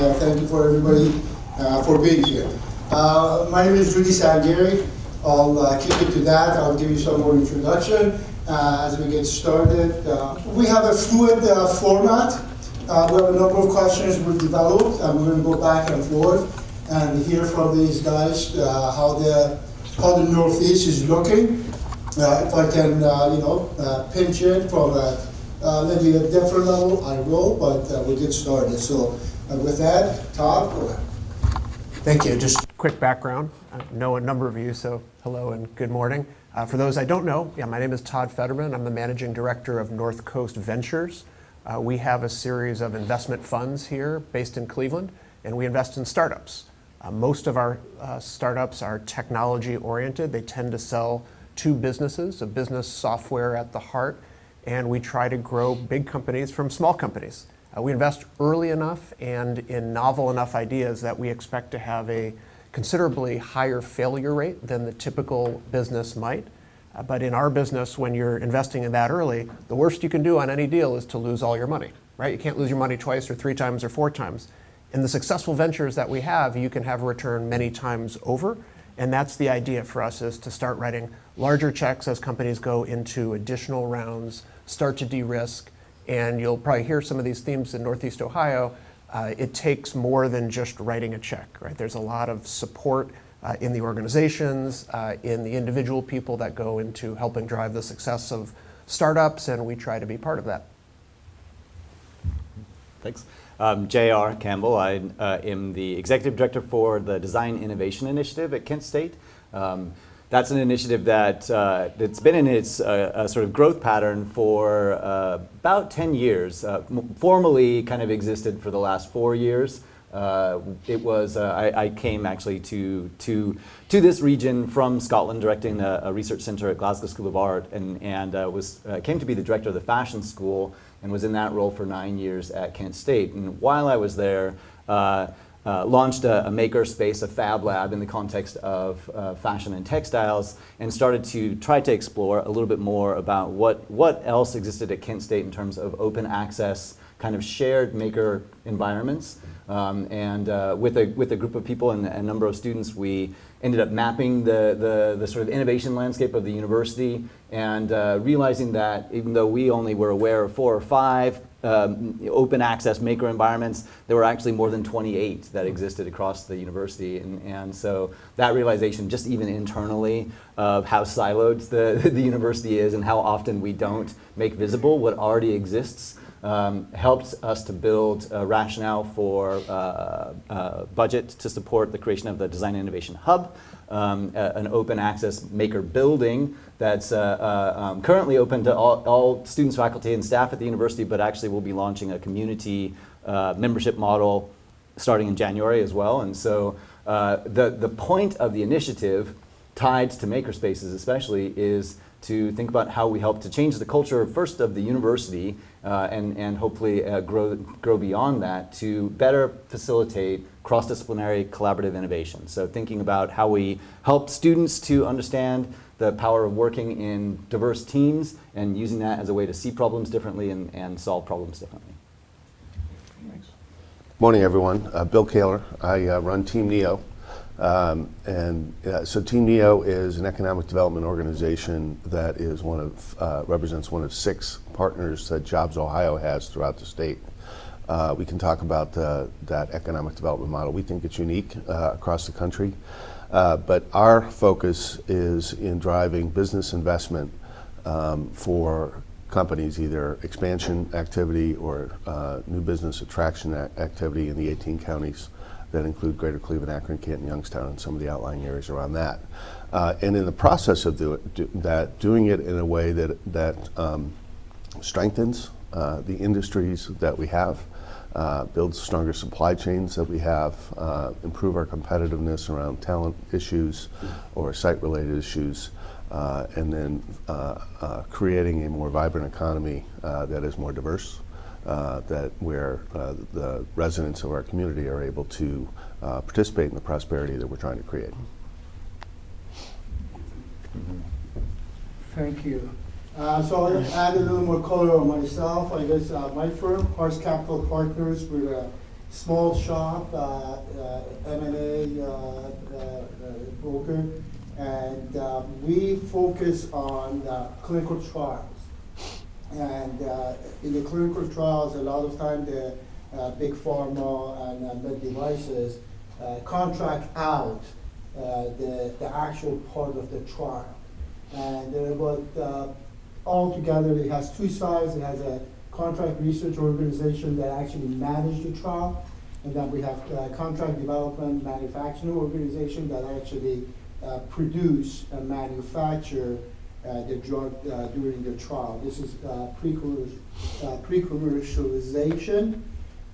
Thank you for everybody for being here. My name is Rudy Salgueri. I'll keep it to that. I'll give you some more introduction as we get started. We have a fluid format. We have a number of questions we've developed, and we're going to go back and forth and hear from these guys how the Northeast is looking. If I can, pinch it from maybe a different level, I will, but we'll get started. So with that, Todd, go ahead. Thank you. Just quick background. I know a number of you, so hello and good morning. For those I don't know, my name is Todd Federman. I'm the Managing Director of North Coast Ventures. We have a series of investment funds here based in Cleveland, and we invest in startups. Most of our startups are technology oriented. They tend to sell to businesses, a business software at the heart, and we try to grow big companies from small companies. We invest early enough and in novel enough ideas that we expect to have a considerably higher failure rate than the typical business might. But in our business, when you're investing in that early, the worst you can do on any deal is to lose all your money, right? You can't lose your money twice or three times or four times. In the successful ventures that we have, you can have a return many times over. And that's the idea for us, is to start writing larger checks as companies go into additional rounds, start to de-risk. And you'll probably hear some of these themes in Northeast Ohio. It takes more than just writing a check, right? There's a lot of support in the organizations, in the individual people that go into helping drive the success of startups, and we try to be part of that. Thanks. J.R. Campbell. I am the Executive Director for the Design Innovation Initiative at Kent State. That's an initiative that's been in its sort of growth pattern for about 10 years. Formally kind of existed for the last 4 years. I came actually to this region from Scotland, directing a research center at Glasgow School of Art, and came to be the director of the fashion school, and was in that role for 9 years at Kent State. And while I was there, launched a maker space, a fab lab in the context of fashion and textiles, and started to try to explore a little bit more about what else existed at Kent State in terms of open access, kind of shared maker environments. With a group of people and a number of students, we ended up mapping the sort of innovation landscape of the university, and realizing that even though we only were aware of 4 or 5 open access maker environments, there were actually more than 28 that existed across the university. And so that realization, just even internally, of how siloed the university is and how often we don't make visible what already exists, helped us to build a rationale for budget to support the creation of the Design Innovation Hub, an open access maker building that's currently open to all students, faculty, and staff at the university, but actually will be launching a community membership model starting in January as well. And so the point of the initiative, tied to makerspaces especially, is to think about how we help to change the culture first of the university, and hopefully grow beyond that to better facilitate cross-disciplinary collaborative innovation. So thinking about how we help students to understand the power of working in diverse teams and using that as a way to see problems differently and solve problems differently. Thanks. Morning, everyone. Bill Kaler. I run Team NEO. So Team NEO is an economic development organization that is represents one of 6 partners that Jobs Ohio has throughout the state. We can talk about that economic development model. We think it's unique across the country, but our focus is in driving business investment for companies, either expansion activity or new business attraction activity in the 18 counties that include Greater Cleveland, Akron, Canton, Youngstown, and some of the outlying areas around that. And in the process of doing it in a way that strengthens the industries that we have, builds stronger supply chains that we have, improve our competitiveness around talent issues or site-related issues, and then creating a more vibrant economy that is more diverse, where the residents of our community are able to participate in the prosperity that we're trying to create. Thank you. So I'll add a little more color on myself. I guess my firm, Horse Capital Partners, we're a small shop, M&A broker, and we focus on clinical trials. And in the clinical trials, a lot of time the big pharma and med devices contract out the actual part of the trial. And there are about, altogether, it has two sides. It has a contract research organization that actually manage the trial. And then we have contract development manufacturing organization that actually produce and manufacture the drug during the trial. This is pre-commercialization.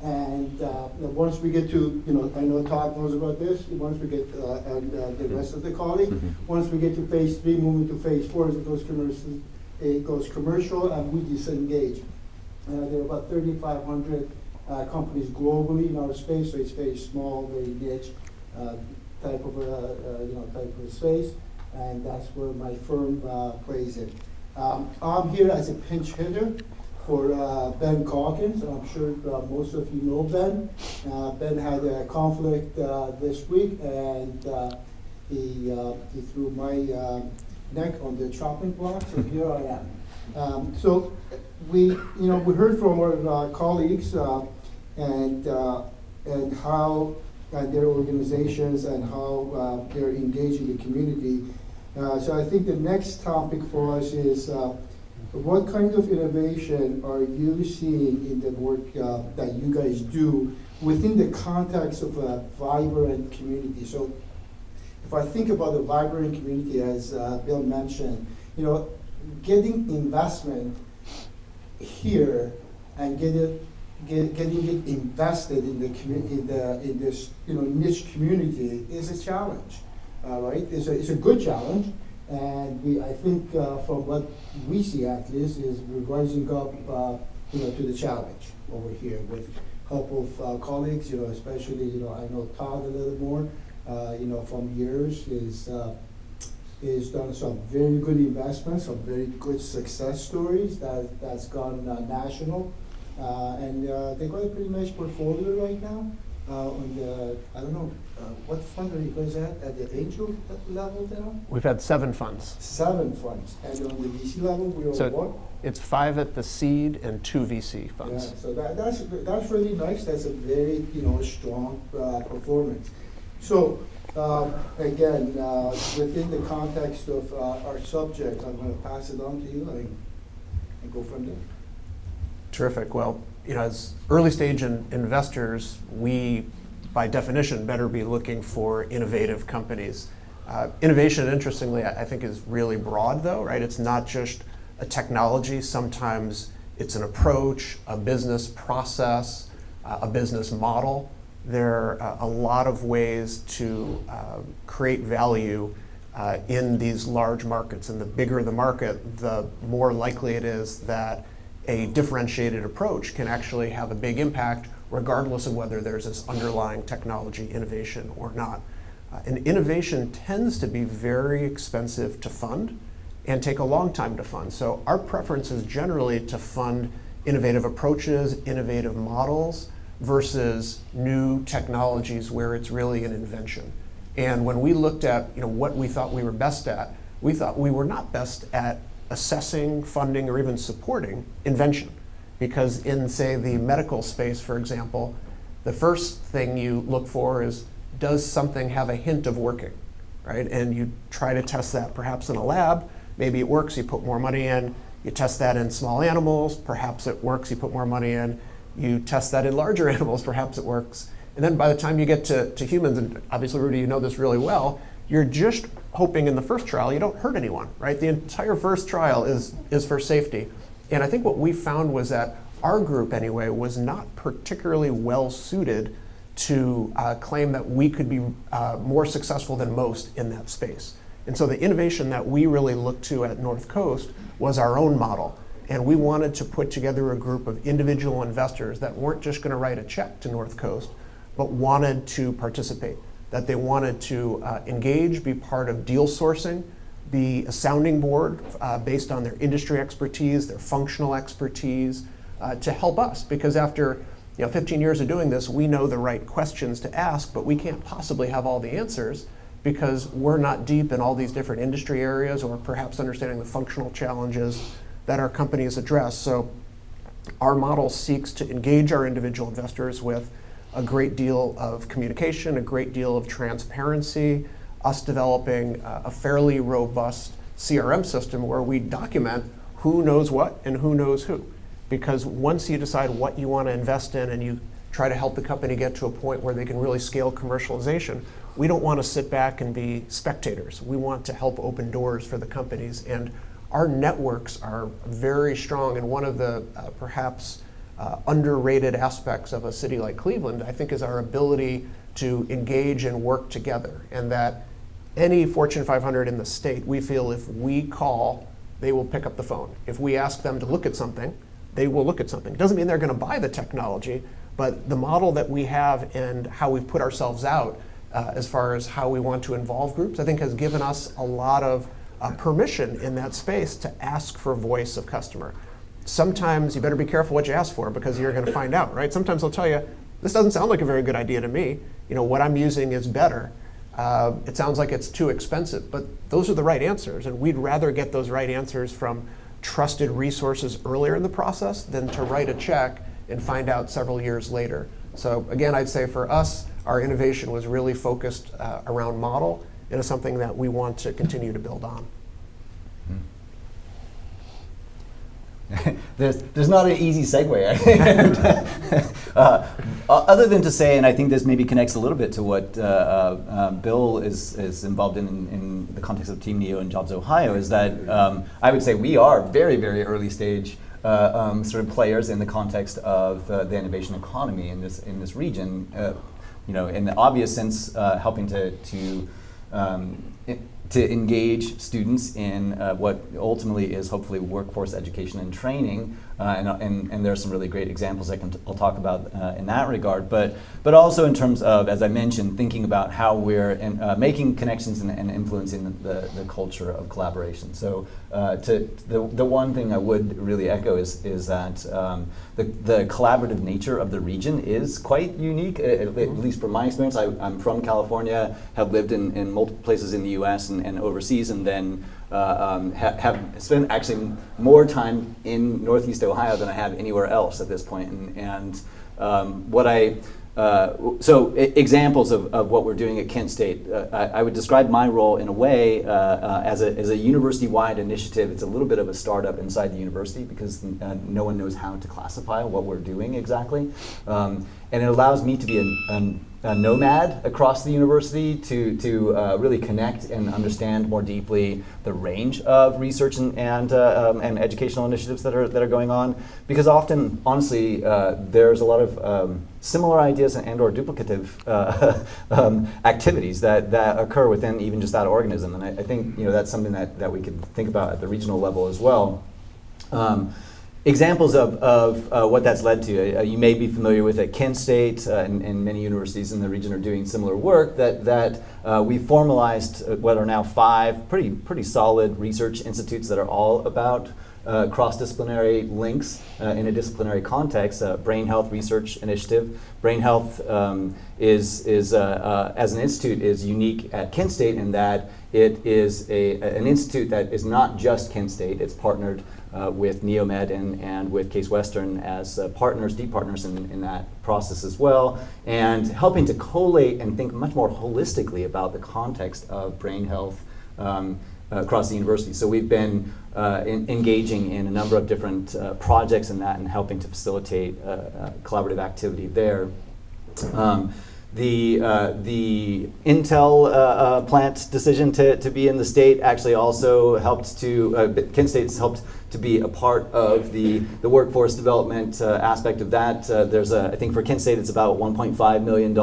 And once we get to, I know Todd knows about this, once we get, and the rest of the colleague, once we get to phase 3, moving to phase 4, it goes commercial and we disengage. There are about 3,500 companies globally in our space, so it's very small, very niche type of space, and that's where my firm plays in. I'm here as a pinch hitter for Ben Calkins. I'm sure most of you know Ben. Ben had a conflict this week, and he threw my neck on the chopping block, so here I am. So we heard from our colleagues and how their organizations and how they're engaging the community. So I think the next topic for us is what kind of innovation are you seeing in the work that you guys do within the context of a vibrant community? So if I think about a vibrant community, as Bill mentioned, getting investment here and getting it invested in the community, in this niche community is a challenge. Right? It's a good challenge, and I think from what we see at least is we're rising up to the challenge over here with help of colleagues. Especially I know Todd a little more. From years is done some very good investments, some very good success stories that's gone national, and they've got a pretty nice portfolio right now. On the, I don't know, what fund are you guys at the angel level now? We've had 7 funds. 7 funds, and on the VC level, we're on what? It's 5 at the seed and 2 VC funds. Yeah, so that's really nice. That's a very strong performance. So again, within the context of our subject, I'm going to pass it on to you and go from there. Terrific. Well, as early stage investors, we, by definition, better be looking for innovative companies. Innovation, interestingly, I think is really broad though, right? It's not just a technology. Sometimes it's an approach, a business process, a business model. There are a lot of ways to create value in these large markets. And the bigger the market, the more likely it is that a differentiated approach can actually have a big impact regardless of whether there's this underlying technology innovation or not. And innovation tends to be very expensive to fund and take a long time to fund. So our preference is generally to fund innovative approaches, innovative models, versus new technologies where it's really an invention. And when we looked at what we thought we were best at, we thought we were not best at assessing, funding, or even supporting invention. Because in, say, the medical space, for example, the first thing you look for is, does something have a hint of working, right? And you try to test that perhaps in a lab. Maybe it works, you put more money in. You test that in small animals, perhaps it works, you put more money in. You test that in larger animals, perhaps it works. And then by the time you get to humans, and obviously, Rudy, you know this really well, you're just hoping in the first trial you don't hurt anyone, right? The entire first trial is for safety. And I think what we found was that our group, anyway, was not particularly well suited to claim that we could be more successful than most in that space. And so the innovation that we really looked to at North Coast was our own model. And we wanted to put together a group of individual investors that weren't just going to write a check to North Coast, but wanted to participate, that they wanted to engage, be part of deal sourcing, be a sounding board based on their industry expertise, their functional expertise, to help us. Because after 15 years of doing this, we know the right questions to ask, but we can't possibly have all the answers because we're not deep in all these different industry areas or perhaps understanding the functional challenges that our companies address. So our model seeks to engage our individual investors with a great deal of communication, a great deal of transparency, us developing a fairly robust CRM system where we document who knows what and who knows who. Because once you decide what you want to invest in and you try to help the company get to a point where they can really scale commercialization, we don't want to sit back and be spectators. We want to help open doors for the companies. And our networks are very strong, and one of the perhaps underrated aspects of a city like Cleveland, I think, is our ability to engage and work together. And that any Fortune 500 in the state, we feel if we call, they will pick up the phone. If we ask them to look at something, they will look at something. It doesn't mean they're going to buy the technology, but the model that we have and how we've put ourselves out as far as how we want to involve groups, I think has given us a lot of permission in that space to ask for voice of customer. Sometimes you better be careful what you ask for because you're going to find out, right? Sometimes they'll tell you, this doesn't sound like a very good idea to me. What I'm using is better. It sounds like it's too expensive, but those are the right answers, and we'd rather get those right answers from trusted resources earlier in the process than to write a check and find out several years later. So again, I'd say for us, our innovation was really focused around model, and it's something that we want to continue to build on. There's not an easy segue, I think. Other than to say, and I think this maybe connects a little bit to what Bill is involved in the context of Team Neo and Jobs Ohio, is that I would say we are very, very early stage sort of players in the context of the innovation economy in this region. In the obvious sense, helping to engage students in what ultimately is hopefully workforce education and training, and there are some really great examples I'll talk about in that regard. But also in terms of, as I mentioned, thinking about how we're making connections and influencing the culture of collaboration. So the one thing I would really echo is that the collaborative nature of the region is quite unique, at least from my experience. I'm from California, have lived in multiple places in the U.S. and overseas, and then have spent actually more time in Northeast Ohio than I have anywhere else at this point. So examples of what we're doing at Kent State, I would describe my role in a way as a university-wide initiative. It's a little bit of a startup inside the university because no one knows how to classify what we're doing exactly. And it allows me to be a nomad across the university to really connect and understand more deeply the range of research and educational initiatives that are going on. Because often, honestly, there's a lot of similar ideas and/or duplicative activities that occur within even just that organism. And I think that's something that we could think about at the regional level as well. Examples of what that's led to, you may be familiar with at Kent State, and many universities in the region are doing similar work, that we formalized what are now 5 pretty solid research institutes that are all about cross-disciplinary links in a disciplinary context. Brain Health Research Initiative. Brain Health is as an institute is unique at Kent State in that it is an institute that is not just Kent State. It's partnered with Neomed and with Case Western as partners, deep partners in that process as well, and helping to collate and think much more holistically about the context of brain health across the university. So we've been engaging in a number of different projects in that and helping to facilitate collaborative activity there. The Intel plant decision to be in the state actually also helped to, Kent State's helped to be a part of the workforce development aspect of that. There's I think for Kent State it's about $1.5 million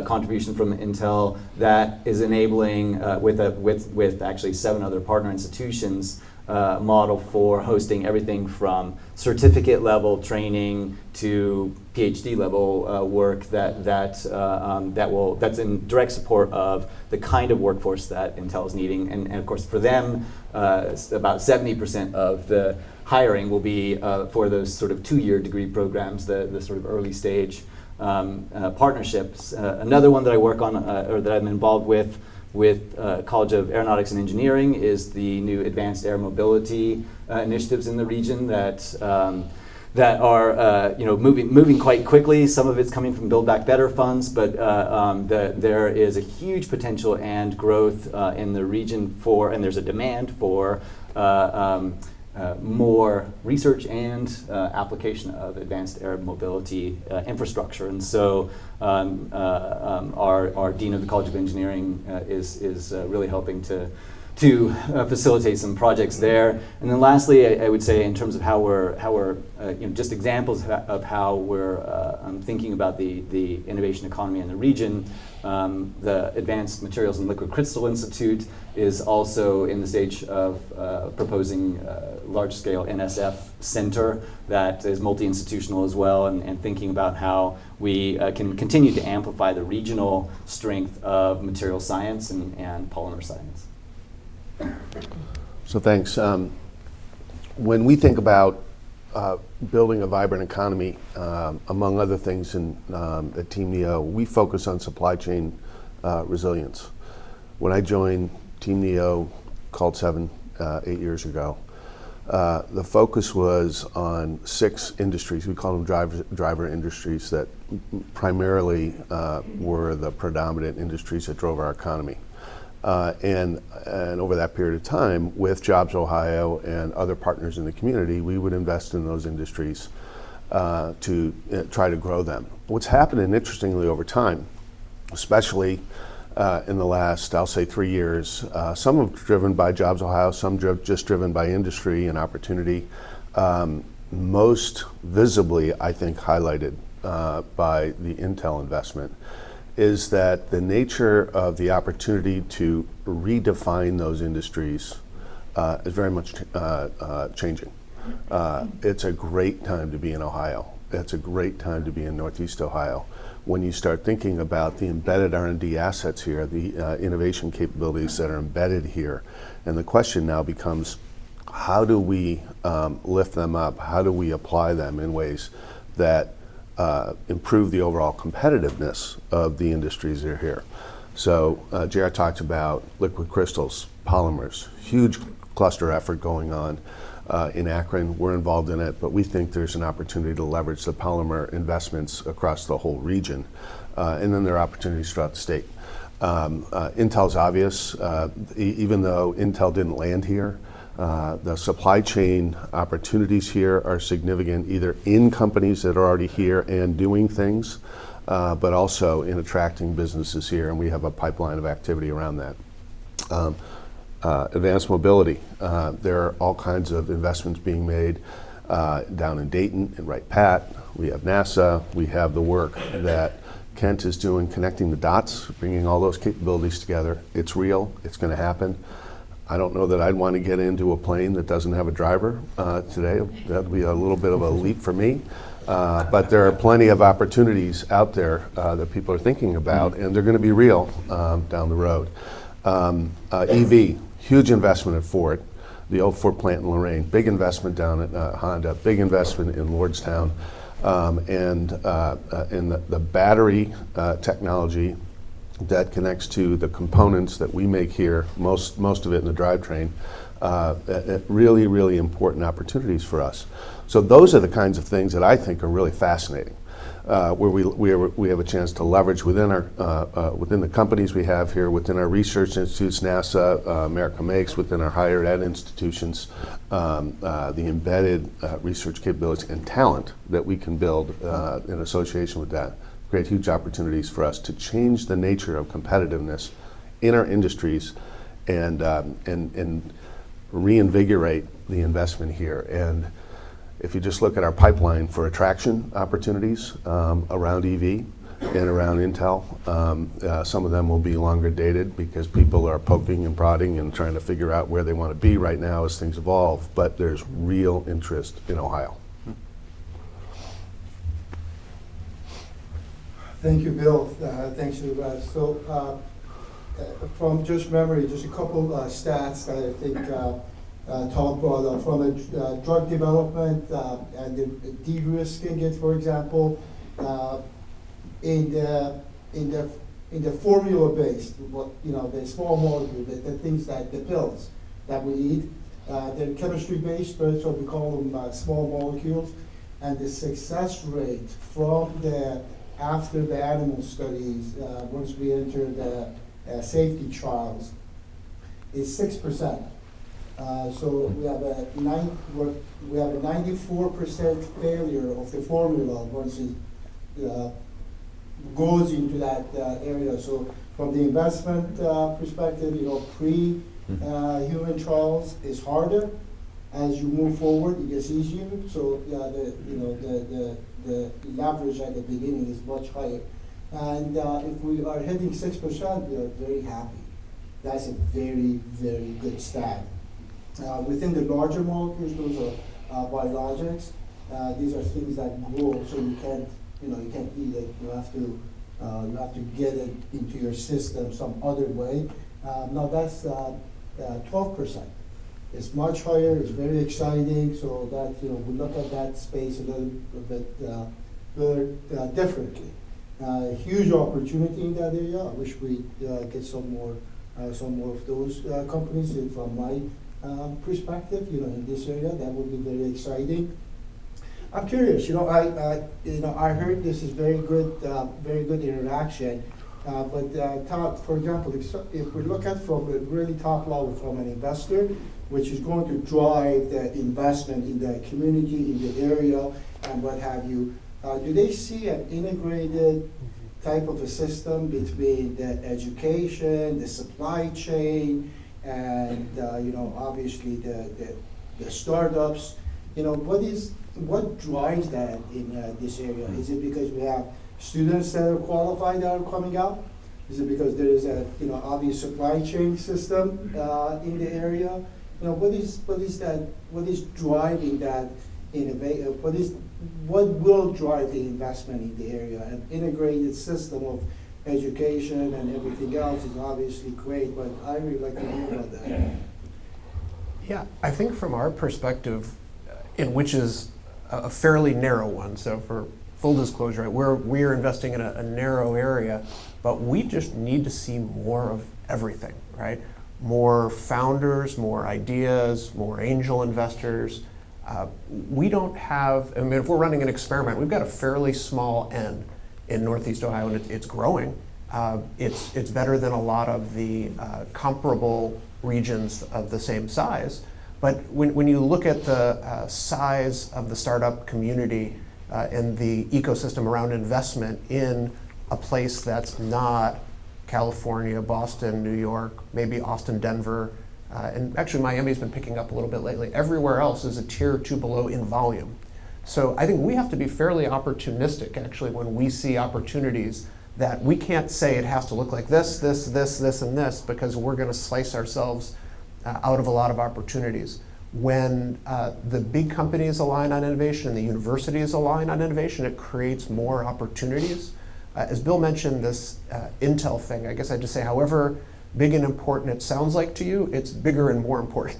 contribution from Intel that is enabling, with actually 7 other partner institutions, model for hosting everything from certificate level training to PhD level work that's in direct support of the kind of workforce that Intel is needing, and of course for them about 70% of the hiring will be for those sort of 2-year degree programs, the sort of early stage partnerships. Another one that I work on, or that I'm involved with College of Aeronautics and Engineering, is the new advanced air mobility initiatives in the region that are moving quite quickly. Some of it's coming from Build Back Better funds, but there is a huge potential and growth in the region and there's a demand for more research and application of advanced air mobility infrastructure. And so our Dean of the College of Engineering is really helping to facilitate some projects there. And then lastly, I would say in terms of how we're just examples of how we're thinking about the innovation economy in the region, the Advanced Materials and Liquid Crystal Institute is also in the stage of proposing a large-scale NSF center that is multi-institutional as well, and thinking about how we can continue to amplify the regional strength of material science and polymer science. So thanks. When we think about building a vibrant economy, among other things at Team NEO, we focus on supply chain resilience. When I joined Team NEO, called 8 years ago, the focus was on 6 industries. We call them driver industries that primarily were the predominant industries that drove our economy. And over that period of time, with Jobs Ohio and other partners in the community, we would invest in those industries to try to grow them. What's happened, interestingly, over time, especially in the last, I'll say, 3 years, some have driven by Jobs Ohio, some just driven by industry and opportunity, most visibly, I think, highlighted by the Intel investment, is that the nature of the opportunity to redefine those industries is very much changing. It's a great time to be in Ohio. It's a great time to be in Northeast Ohio. When you start thinking about the embedded R&D assets here, the innovation capabilities that are embedded here, and the question now becomes, how do we lift them up? How do we apply them in ways that improve the overall competitiveness of the industries that are here? So Jared talked about liquid crystals, polymers, huge cluster effort going on in Akron. We're involved in it, but we think there's an opportunity to leverage the polymer investments across the whole region. And then there are opportunities throughout the state. Intel's obvious, even though Intel didn't land here, the supply chain opportunities here are significant, either in companies that are already here and doing things, but also in attracting businesses here, and we have a pipeline of activity around that. Advanced mobility, there are all kinds of investments being made down in Dayton and Wright-Patt. We have NASA, we have the work that Kent is doing, connecting the dots, bringing all those capabilities together. It's real, it's going to happen. I don't know that I'd want to get into a plane that doesn't have a driver today. That'd be a little bit of a leap for me. But there are plenty of opportunities out there that people are thinking about, and they're going to be real down the road. EV, huge investment at Ford, the old Ford plant in Lorain, big investment down at Honda, big investment in Lordstown, and in the battery technology that connects to the components that we make here, most of it in the drivetrain, really, really important opportunities for us. So those are the kinds of things that I think are really fascinating, where we have a chance to leverage within the companies we have here, within our research institutes, NASA, America Makes, within our higher ed institutions, the embedded research capabilities and talent that we can build in association with that. Create huge opportunities for us to change the nature of competitiveness in our industries and reinvigorate the investment here. And if you just look at our pipeline for attraction opportunities around EV and around Intel, some of them will be longer dated because people are poking and prodding and trying to figure out where they want to be right now as things evolve, but there's real interest in Ohio. Thank you, Bill. Thanks you. So from just memory, just a couple stats that I think talk about from a drug development and the de-risking it, for example, in the formula based, what the small molecule, the things that the pills that we eat, they're chemistry based, but so we call them small molecules, and the success rate from after the animal studies, once we enter the safety trials, is 6%. So we have a 94% failure of the formula once it goes into that area. So from the investment perspective, pre-human trials is harder. As you move forward, it gets easier. So the leverage at the beginning is much higher. And if we are hitting 6%, we are very happy. That's a very, very good stat. Within the larger molecules, those are biologics. These are things that grow, so you can't eat it. You have to get it into your system some other way. Now that's 12%. It's much higher. It's very exciting. So that we look at that space a little bit differently. Huge opportunity in that area. I wish we get some more of those companies. From my perspective, in this area, that would be very exciting. I'm curious. I heard this is very good interaction. But Todd, for example, if we look at from a really top level from an investor, which is going to drive the investment in the community, in the area, and what have you, do they see an integrated type of a system between the education, the supply chain, and obviously the startups? What drives that in this area? Is it because we have students that are qualified that are coming out? Is it because there is a obvious supply chain system in the area? What is that? What is driving that innovation? What will drive the investment in the area? An integrated system of education and everything else is obviously great, but I really like to hear about that. Yeah, I think from our perspective, in which is a fairly narrow one, so for full disclosure, we're investing in a narrow area, but we just need to see more of everything, right? More founders, more ideas, more angel investors. We don't have, if we're running an experiment, we've got a fairly small N in Northeast Ohio, and it's growing. It's better than a lot of the comparable regions of the same size. But when you look at the size of the startup community and the ecosystem around investment in a place that's not California, Boston, New York, maybe Austin, Denver, and actually Miami's been picking up a little bit lately. Everywhere else is a tier or two below in volume. So I think we have to be fairly opportunistic actually when we see opportunities that we can't say it has to look like this, and this, because we're going to slice ourselves out of a lot of opportunities. When the big companies align on innovation and the universities align on innovation, it creates more opportunities. As Bill mentioned, this Intel thing, I guess I'd just say, however big and important it sounds like to you, it's bigger and more important.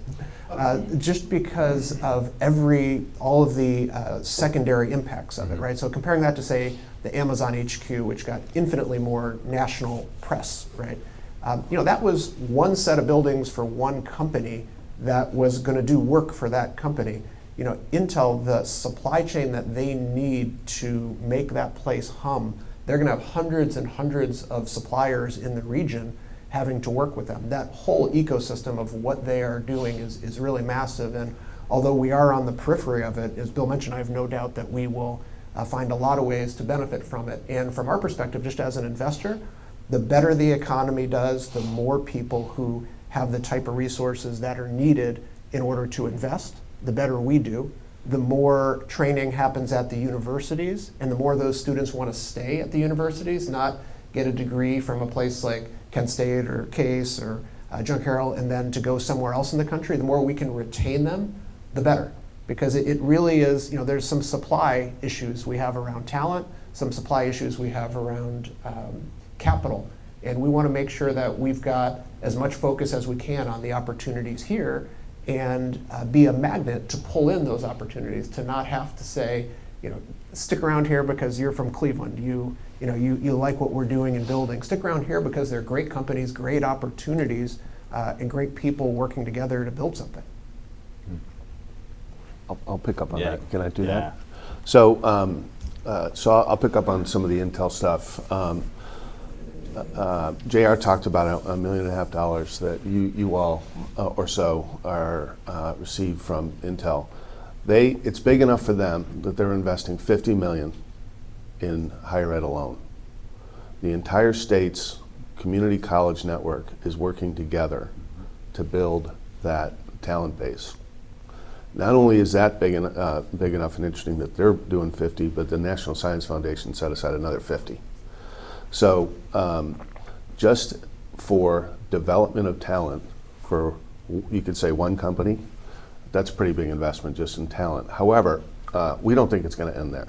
Just because of all of the secondary impacts of it, right? So comparing that to, say, the Amazon HQ, which got infinitely more national press, right? That was one set of buildings for one company that was going to do work for that company. Intel, the supply chain that they need to make that place hum, they're going to have hundreds and hundreds of suppliers in the region having to work with them. That whole ecosystem of what they are doing is really massive. And although we are on the periphery of it, as Bill mentioned, I have no doubt that we will find a lot of ways to benefit from it. And from our perspective, just as an investor, the better the economy does, the more people who have the type of resources that are needed in order to invest, the better we do. The more training happens at the universities, and the more those students want to stay at the universities, not get a degree from a place like Kent State or Case or John Carroll and then to go somewhere else in the country, the more we can retain them, the better. Because it really is, there's some supply issues we have around talent, some supply issues we have around capital. And we want to make sure that we've got as much focus as we can on the opportunities here and be a magnet to pull in those opportunities, to not have to say, stick around here because you're from Cleveland. You like what we're doing and building. Stick around here because there are great companies, great opportunities, and great people working together to build something. I'll pick up on Yeah. that. Can I do Yeah. that? So, I'll pick up on some of the Intel stuff. JR talked about $1.5 million that you all or so are received from Intel. It's big enough for them that they're investing $50 million in higher ed alone. The entire state's community college network is working together to build that talent base. Not only is that big enough and interesting that they're doing 50, but the National Science Foundation set aside another 50. So just for development of talent for, you could say, one company, that's a pretty big investment just in talent. However, we don't think it's going to end there.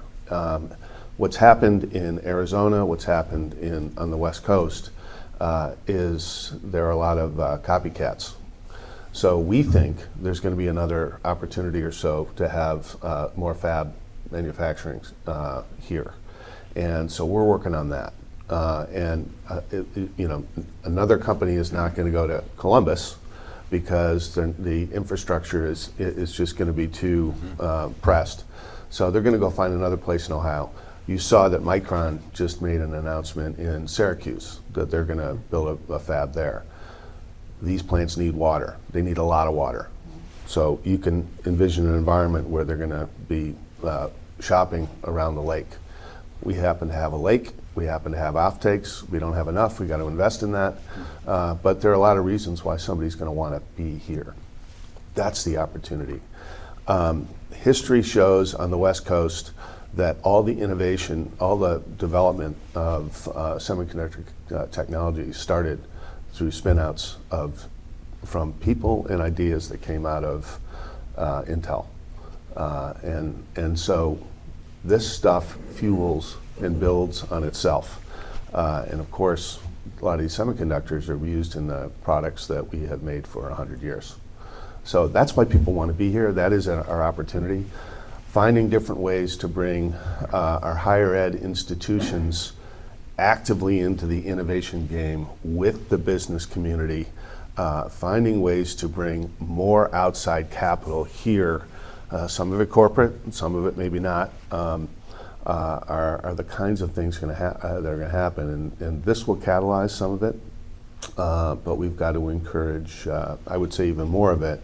What's happened in Arizona, what's happened on the West Coast, is there are a lot of copycats. So we think there's going to be another opportunity or so to have more fab manufacturing here. And so we're working on that. Another company is not going to go to Columbus because the infrastructure is just going to be too pressed. So they're going to go find another place in Ohio. You saw that Micron just made an announcement in Syracuse that they're going to build a fab there. These plants need water. They need a lot of water. So you can envision an environment where they're going to be shopping around the lake. We happen to have a lake. We happen to have offtakes. We don't have enough. We got to invest in that. But there are a lot of reasons why somebody's going to want to be here. That's the opportunity. History shows on the West Coast that all the innovation, all the development of semiconductor technology started through spin-outs from people and ideas that came out of Intel. And so this stuff fuels and builds on itself. And of course, a lot of these semiconductors are used in the products that we have made for 100 years. So that's why people want to be here. That is our opportunity. Finding different ways to bring our higher ed institutions actively into the innovation game with the business community, finding ways to bring more outside capital here, some of it corporate, some of it maybe not, are the kinds of things that are going to happen. And this will catalyze some of it, but we've got to encourage, I would say, even more of it,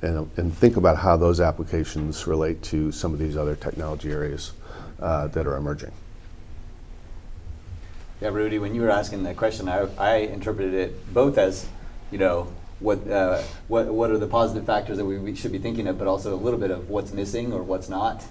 and think about how those applications relate to some of these other technology areas that are emerging. Yeah, Rudy, when you were asking that question, I interpreted it both as, what are the positive factors that we should be thinking of, but also a little bit of what's missing or what's not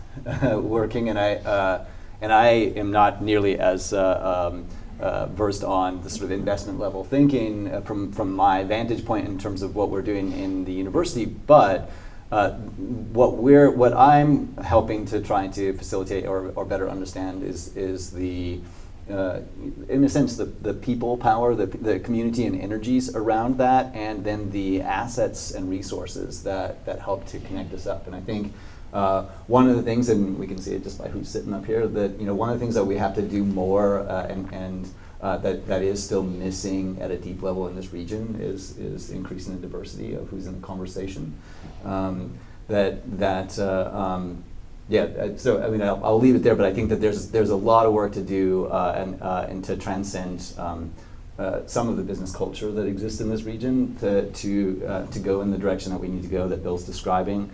working. And I am not nearly as versed on the sort of investment level thinking from my vantage point in terms of what we're doing in the university, but what I'm helping to try to facilitate or better understand is the in a sense the people power, the community and energies around that, and then the assets and resources that help to connect us up. And I think one of the things, and we can see it just by who's sitting up here, that one of the things that we have to do more and that is still missing at a deep level in this region is increasing the diversity of who's in the conversation. So I mean, I'll leave it there, but I think that there's a lot of work to do and to transcend some of the business culture that exists in this region to go in the direction that we need to go, that Bill's describing.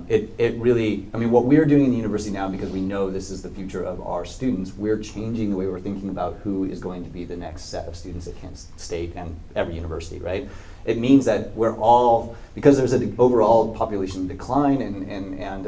It really, I mean, what we're doing in the university now, because we know this is the future of our students, we're changing the way we're thinking about who is going to be the next set of students at Kent State and every university, right? It means that we're all, because there's an overall population decline and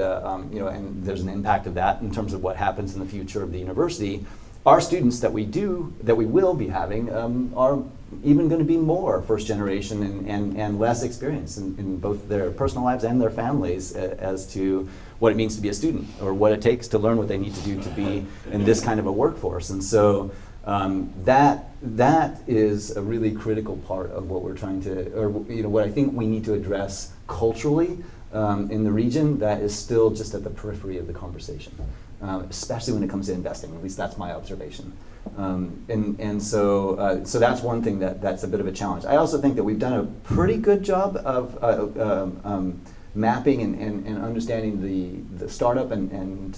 there's an impact of that in terms of what happens in the future of the university, our students that we will be having are even going to be more first generation and less experienced in both their personal lives and their families as to what it means to be a student or what it takes to learn what they need to do to be in this kind of a workforce. And so That is a really critical part of what we're trying to, or what I think we need to address culturally in the region. That is still just at the periphery of the conversation, especially when it comes to investing. At least that's my observation. So that's one thing that's a bit of a challenge. I also think that we've done a pretty good job of mapping and understanding the startup and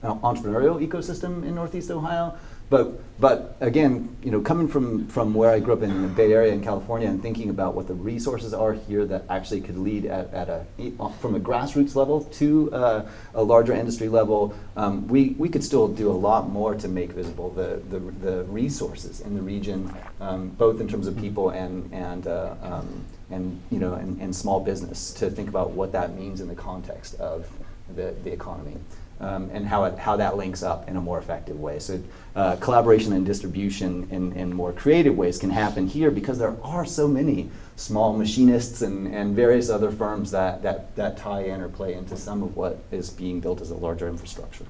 entrepreneurial ecosystem in Northeast Ohio. But again, coming from where I grew up in the Bay Area in California and thinking about what the resources are here that actually could lead from a grassroots level to a larger industry level, we could still do a lot more to make visible the resources in the region, both in terms of people and small business, to think about what that means in the context of the economy. And how that links up in a more effective way. So collaboration and distribution in more creative ways can happen here because there are so many small machinists and various other firms that tie in or play into some of what is being built as a larger infrastructure.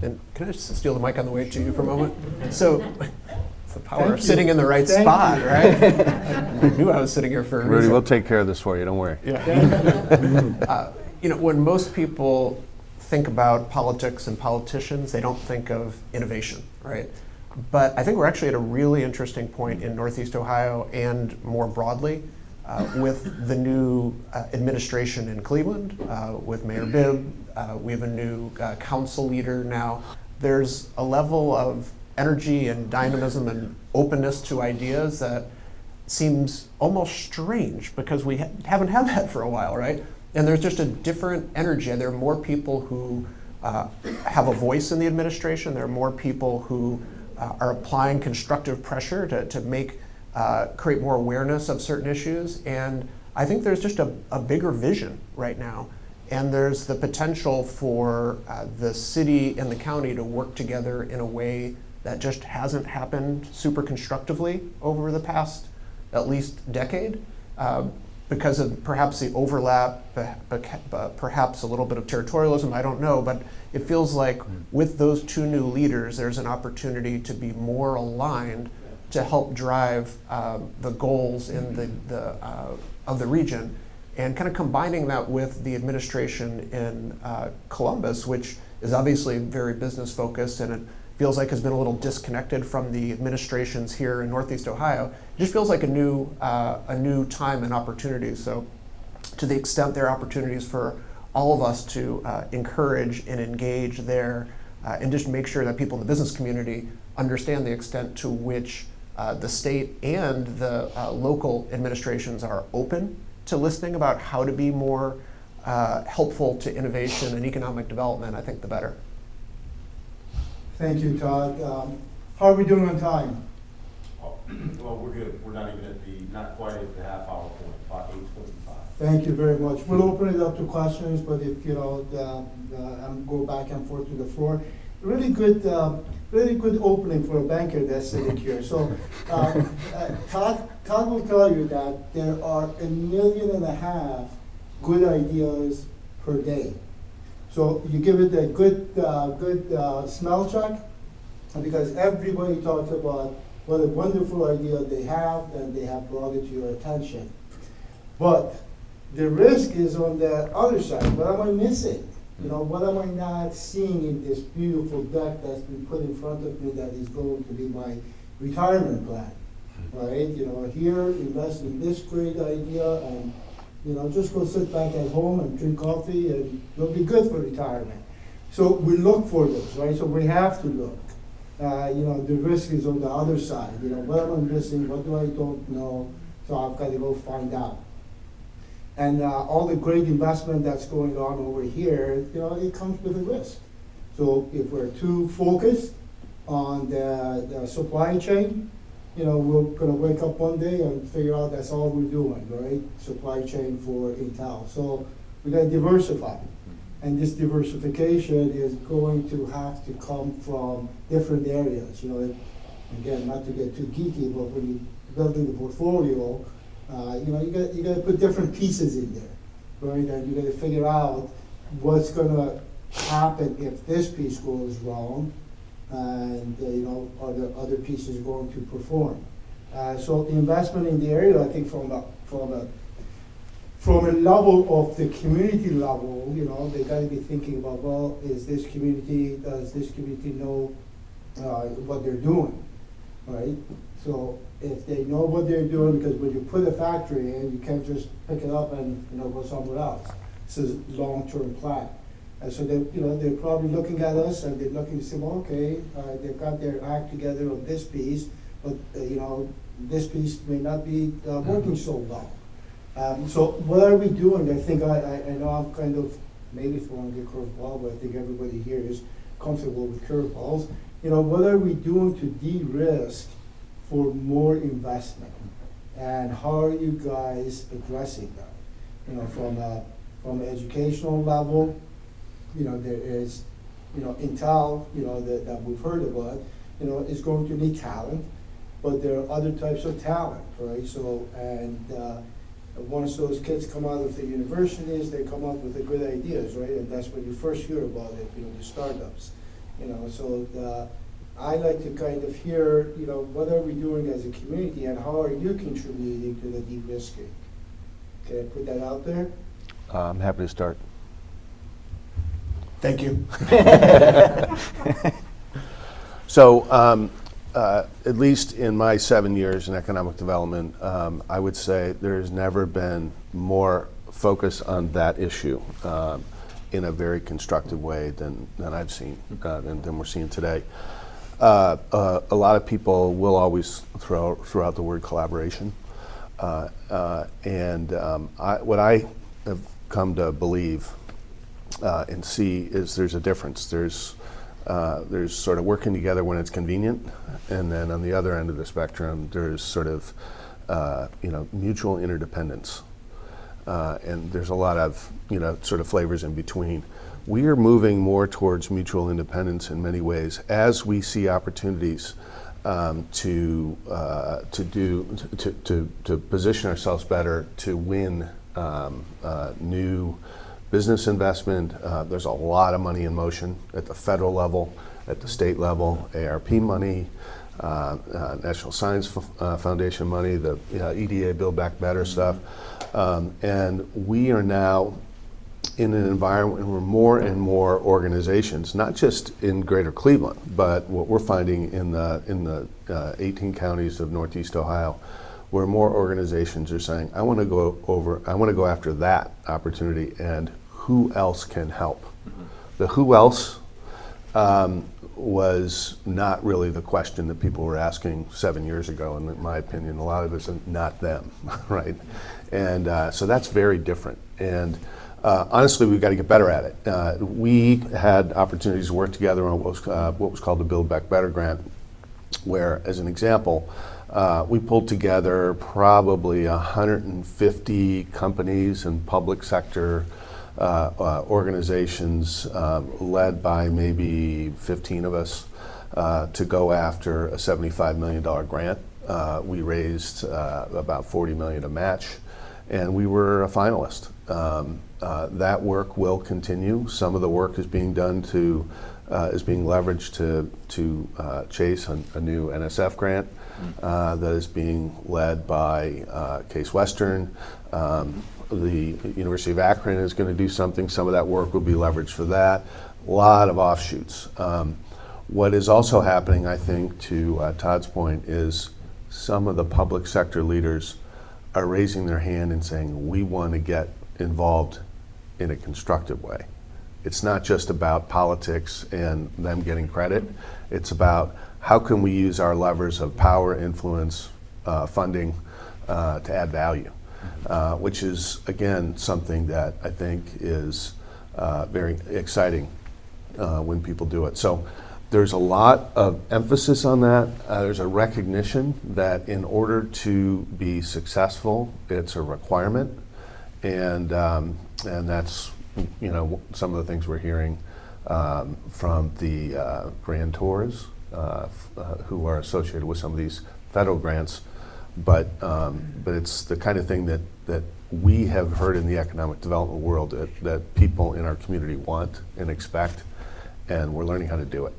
And can I just steal the mic on the way to you for a moment? So it's the power Thank of you. sitting in the right Thank spot, you. right? I knew I was sitting here for a Rudy, reason. we'll take care of this for you, don't worry. Yeah. When most people think about politics and politicians, they don't think of innovation, right? But I think we're actually at a really interesting point in Northeast Ohio and more broadly with the new administration in Cleveland, with Mayor Bibb. We have a new council leader now. There's a level of energy and dynamism and openness to ideas that seems almost strange because we haven't had that for a while, right? And there's just a different energy. There are more people who have a voice in the administration. There are more people who are applying constructive pressure to create more awareness of certain issues. And I think there's just a bigger vision right now. And there's the potential for the city and the county to work together in a way that just hasn't happened super constructively over the past at least decade. Because of perhaps the overlap, perhaps a little bit of territorialism, I don't know, but it feels like with those two new leaders, there's an opportunity to be more aligned to help drive the goals in of the region, and kind of combining that with the administration in Columbus, which is obviously very business focused, and it feels like has been a little disconnected from the administrations here in Northeast Ohio. It just feels like a new time and opportunity. So to the extent there are opportunities for all of us to encourage and engage there and just make sure that people in the business community understand the extent to which the state and the local administrations are open to listening about how to be more helpful to innovation and economic development, I think the better. Thank you, Todd. How are we doing on time? Well, we're good. We're not even not quite at the half hour point, about 8:25. Thank you very much. We'll open it up to questions, but if I'm go back and forth to the floor. Really good opening for a banker that's sitting here. So Todd will tell you that there are 1.5 million good ideas per day. So you give it a good smell check, because everybody talks about what a wonderful idea they have, and they have brought it to your attention. But the risk is on the other side. What am I missing? What am I not seeing in this beautiful deck that's been put in front of me that is going to be my retirement plan, right? Here, invest in this great idea, and just go sit back at home and drink coffee, and you'll be good for retirement. So we look for those, right? So we have to look. The risk is on the other side. What am I missing? What do I don't know? So I've got to go find out. And all the great investment that's going on over here, it comes with a risk. So if we're too focused on the supply chain, we're going to wake up one day and figure out that's all we're doing, right? Supply chain for Intel. So we got to diversify. And this diversification is going to have to come from different areas. Again, not to get too geeky, but when you're building the portfolio, you got to put different pieces in there, right? And you got to figure out what's going to happen if this piece goes wrong, and are the other pieces going to perform? So investment in the area, I think from a level of the community level, they got to be thinking about, well, does this community know what they're doing, right? So if they know what they're doing, because when you put a factory in, you can't just pick it up and go somewhere else. This is long-term plan. And so they're probably looking at us and they're looking to say, well, okay, they've got their act together on this piece, but this piece may not be working so well. So what are we doing? I think I know I'm kind of maybe throwing a curveball, but I think everybody here is comfortable with curveballs. What are we doing to de-risk for more investment? And how are you guys addressing that? From an educational level, there is, Intel, that we've heard about, is going to need talent, but there are other types of talent, right? So, and once those kids come out of the universities, they come up with the good ideas, right? And that's when you first hear about it, the startups. So I like to kind of hear, what are we doing as a community and how are you contributing to the de-risking? Can I put that out there? I'm happy to start. Thank you. So, at least in my 7 years in economic development, I would say there's never been more focus on that issue in a very constructive way than I've seen, than we're seeing today. A lot of people will always throw out the word collaboration. What I have come to believe and see is there's a difference. There's sort of working together when it's convenient, and then on the other end of the spectrum, there's sort of mutual interdependence, and there's a lot of sort of flavors in between. We are moving more towards mutual independence in many ways as we see opportunities to position ourselves better to win new business investment. There's a lot of money in motion at the federal level, at the state level, ARP money, National Science Foundation money, the EDA Build Back Better stuff. And we are now in an environment where more and more organizations, not just in Greater Cleveland, but what we're finding in the 18 counties of Northeast Ohio, where more organizations are saying, I want to go after that opportunity, and who else can help? Mm-hmm. The who else was not really the question that people were asking 7 years ago, and in my opinion, a lot of it's not them, right? And so that's very different. And honestly, we've got to get better at it. We had opportunities to work together on what was called the Build Back Better grant, where, as an example, we pulled together probably 150 companies and public sector organizations led by maybe 15 of us to go after a $75 million grant. We raised about $40 million to match, and we were a finalist. That work will continue. Some of the work is being done is being leveraged to chase a new NSF grant that is being led by Case Western. The University of Akron is going to do something. Some of that work will be leveraged for that. A lot of offshoots. What is also happening, I think, to Todd's point, is some of the public sector leaders are raising their hand and saying, we want to get involved in a constructive way. It's not just about politics and them getting credit. It's about how can we use our levers of power, influence, funding to add value, which is, again, something that I think is very exciting when people do it. So there's a lot of emphasis on that. There's a recognition that in order to be successful, it's a requirement. And that's some of the things we're hearing from the grantors who are associated with some of these federal grants. But it's the kind of thing that we have heard in the economic development world that people in our community want and expect, and we're learning how to do it.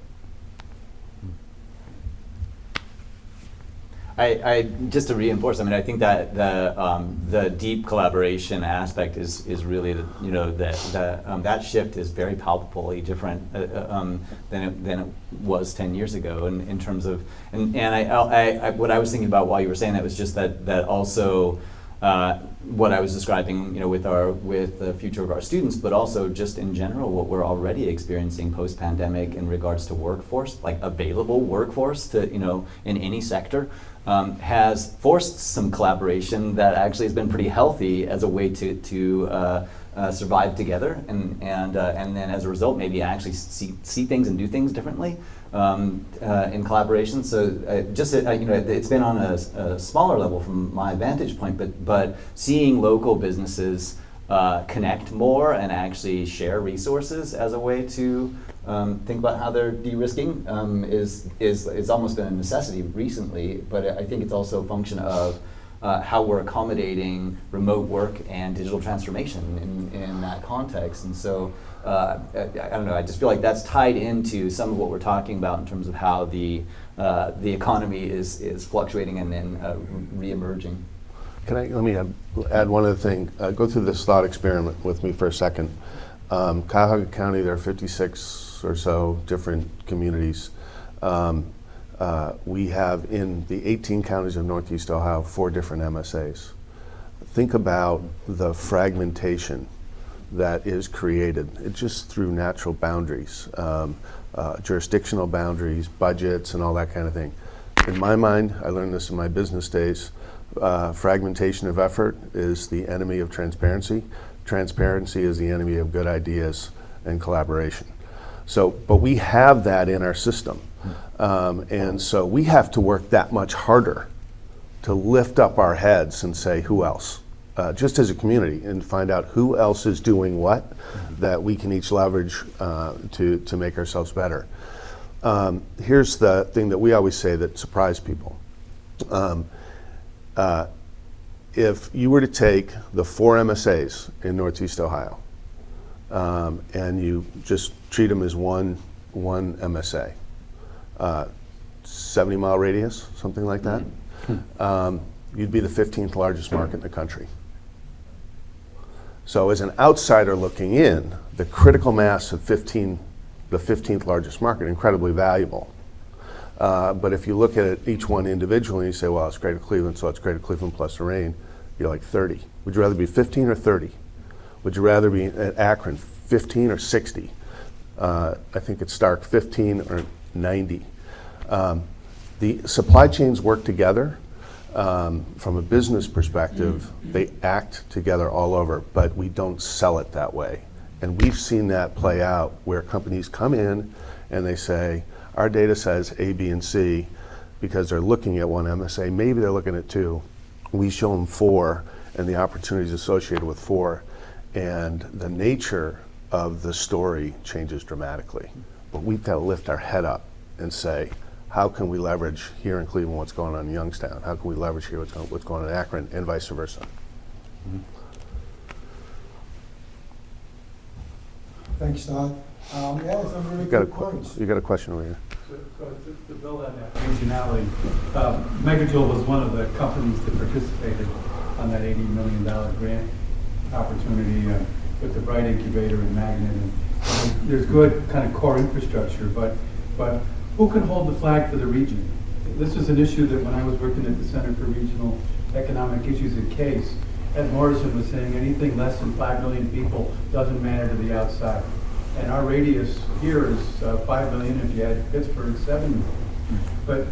I just to reinforce. I mean, I think that the deep collaboration aspect is really that shift is very palpably different than it was 10 years ago in terms of and I what I was thinking about while you were saying that was just that also. What I was describing, with the future of our students, but also just in general what we're already experiencing post-pandemic in regards to workforce, like available workforce to in any sector, has forced some collaboration that actually has been pretty healthy as a way to survive together, and then as a result maybe actually see things and do things differently. In collaboration, so it's been on a smaller level from my vantage point, but seeing local businesses connect more and actually share resources as a way to think about how they're de-risking is almost been a necessity recently. But I think it's also a function of how we're accommodating remote work and digital transformation in that context, and so. I don't know. I just feel like that's tied into some of what we're talking about in terms of how the economy is fluctuating and then re-emerging. Let me add one other thing. Go through this thought experiment with me for a second. Cuyahoga County, there are 56 or so different communities. We have in the 18 counties of Northeast Ohio 4 different MSAs. Think about the fragmentation that is created just through natural boundaries, jurisdictional boundaries, budgets, and all that kind of thing. In my mind, I learned this in my business days, fragmentation of effort is the enemy of transparency. Transparency is the enemy of good ideas and collaboration. So, but we have that in our system. And so we have to work that much harder to lift up our heads and say, who else? Just as a community, and find out who else is doing what that we can each leverage to make ourselves better. Here's the thing that we always say that surprised people. If you were to take the 4 MSAs in Northeast Ohio and you just treat them as one MSA, 70-mile radius, something like that, you'd be the 15th largest market in the country. So as an outsider looking in, the critical mass of the 15th largest market, incredibly valuable. But if you look at it, each one individually, and you say, well, it's Greater Cleveland, so it's Greater Cleveland plus Lorraine, you're like 30. Would you rather be 15 or 30? Would you rather be at Akron, 15 or 60? I think it's Stark, 15 or 90. The supply chains work together. From a business perspective, they act together all over, but we don't sell it that way. And we've seen that play out where companies come in and they say, our data says A, B, and C because they're looking at one MSA, maybe they're looking at 2. We show them 4 and the opportunities associated with 4. And the nature of the story changes dramatically. But we've got to lift our head up and say, how can we leverage here in Cleveland what's going on in Youngstown? How can we leverage here what's going on in Akron, and vice versa? Mm-hmm. Thanks, Todd. Yeah, some really good points. You got a question over here. So to build on that regionality, Megajoule was one of the companies that participated on that $80 million grant opportunity with the Bright Incubator and Magnet. And there's good kind of core infrastructure, but who can hold the flag for the region? This is an issue that when I was working at the Center for Regional Economic Issues at CASE, Ed Morrison was saying anything less than 5 million people doesn't matter to the outside. And our radius here is 5 million. If you add Pittsburgh, 7 million. But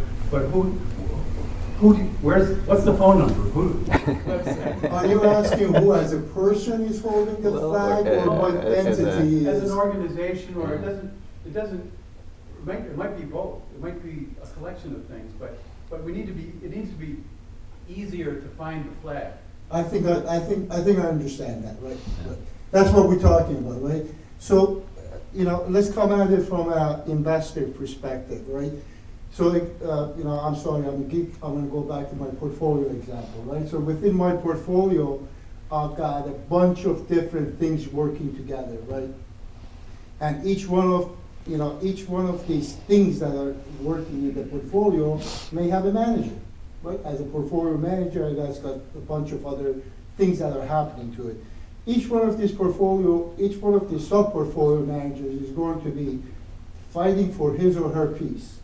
what's the phone number? Are you asking who as a person is holding the flag or what entity As is? an organization, or it might be both. It might be a collection of things, but it needs to be easier to find the flag. I think I understand that, right? Right. That's what we're talking about, right? So, let's come at it from an investor perspective, right? So, I'm sorry, I'm a geek. I'm going to go back to my portfolio example, right? So within my portfolio, I've got a bunch of different things working together, right? And each one of these things that are working in the portfolio may have a manager, right? As a portfolio manager, I guess got a bunch of other things that are happening to it. Each one of these sub-portfolio managers is going to be fighting for his or her piece.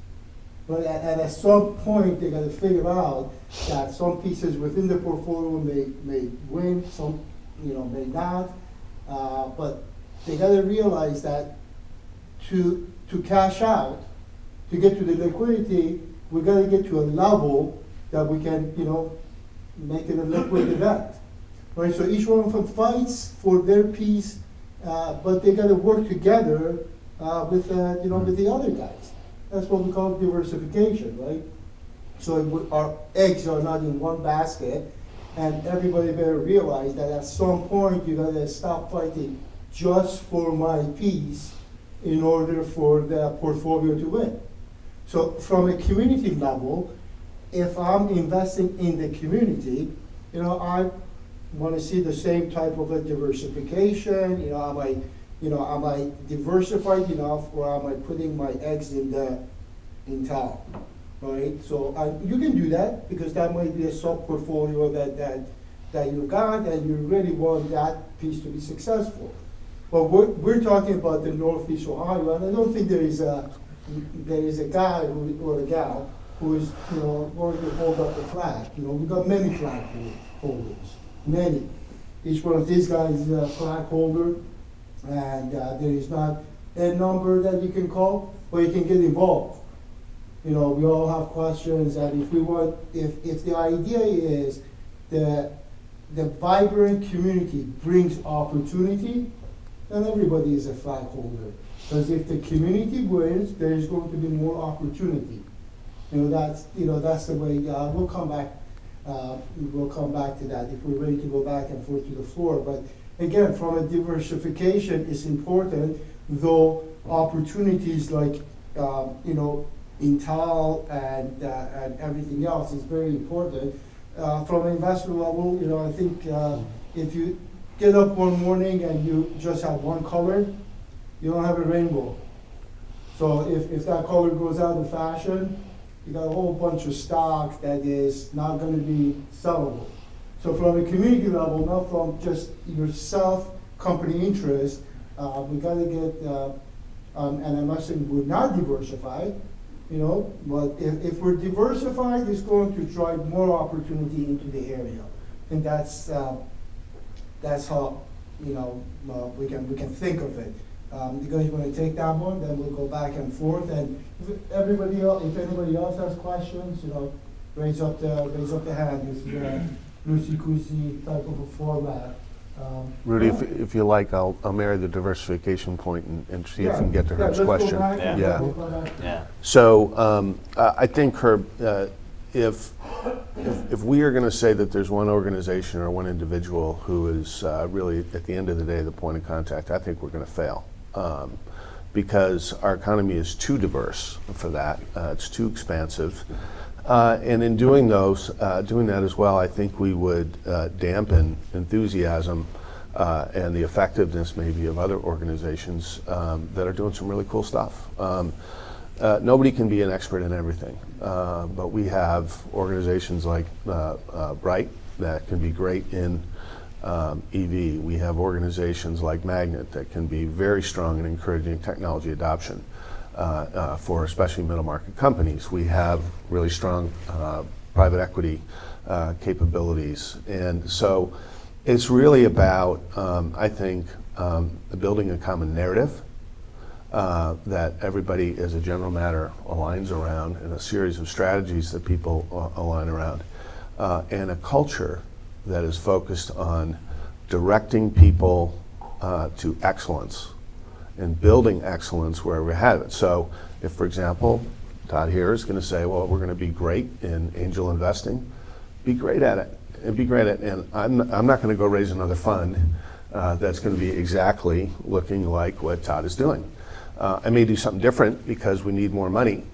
But at some point, they got to figure out that some pieces within the portfolio may win, some may not. But they got to realize that to cash out, to get to the liquidity, we got to get to a level that we can make it a liquid event. Right, so each one of them fights for their piece, but they got to work together with the other guys. That's what we call diversification, right? So our eggs are not in one basket, and everybody better realize that at some point you got to stop fighting just for my piece in order for the portfolio to win. So from a community level, if I'm investing in the community, I want to see the same type of a diversification. Am I diversified enough, or am I putting my eggs in town, right? So you can do that, because that might be a sub portfolio that you've got, and you really want that piece to be successful. But we're talking about the Northeast Ohio, and I don't think there is a guy or a gal who is going to hold up the flag. We've got many flag holders. Many. Each one of these guys is a flag holder, and there is not a number that you can call, but you can get involved. We all have questions, and if the idea is that the vibrant community brings opportunity, then everybody is a flag holder. Because if the community wins, there is going to be more opportunity. That's the way. We'll come back. We'll come back to that if we're ready to go back and forth to the floor. But again, from a diversification is important, though opportunities like Intel and everything else is very important. From an investment level, I think if you get up one morning and you just have one color, you don't have a rainbow. So if that color goes out of fashion, you got a whole bunch of stock that is not going to be sellable. So from a community level, not from just yourself, company interest, we got to get, and I'm not saying we're not diversified, but if we're diversified, it's going to drive more opportunity into the area. And that's how, we can think of it. You guys want to take that one, then we'll go back and forth. And if anybody else has questions, raise up the hand. This is a loosey-goosey type of a format. Rudy, if you like, I'll marry the diversification point and see if we can get to Herb's question. Yeah. So I think, Herb, if we are going to say that there's one organization or one individual who is really, at the end of the day, the point of contact, I think we're going to fail. Because our economy is too diverse for that. It's too expansive. And in doing that as well, I think we would dampen enthusiasm and the effectiveness maybe of other organizations that are doing some really cool stuff. Nobody can be an expert in everything, but we have organizations like Bright that can be great in EV. We have organizations like Magnet that can be very strong in encouraging technology adoption for especially middle market companies. We have really strong private equity capabilities. And so it's really about, I think, building a common narrative that everybody, as a general matter, aligns around, and a series of strategies that people align around, and a culture that is focused on directing people to excellence and building excellence wherever we have it. So if, for example, Todd here is going to say, well, we're going to be great in angel investing, be great at it. And be great at it. And I'm not going to go raise another fund that's going to be exactly looking like what Todd is doing. I may do something different because we need more money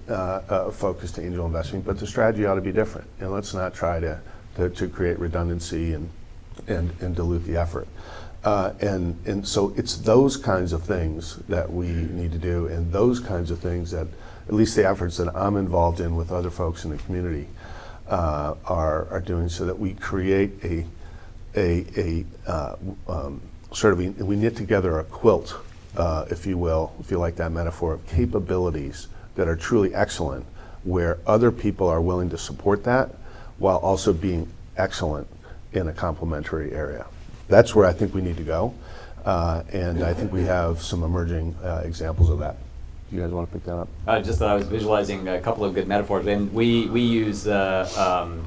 focused to angel investing, but the strategy ought to be different. And let's not try to create redundancy and dilute the effort. And so it's those kinds of things that we need to do, and those kinds of things that, at least the efforts that I'm involved in with other folks in the community, are doing, so that we create sort of, we knit together a quilt, if you will, if you like that metaphor, of capabilities that are truly excellent, where other people are willing to support that while also being excellent in a complementary area. That's where I think we need to go, and I think we have some emerging examples of that. You guys want to pick that up? Just that I was visualizing a couple of good metaphors, and we use term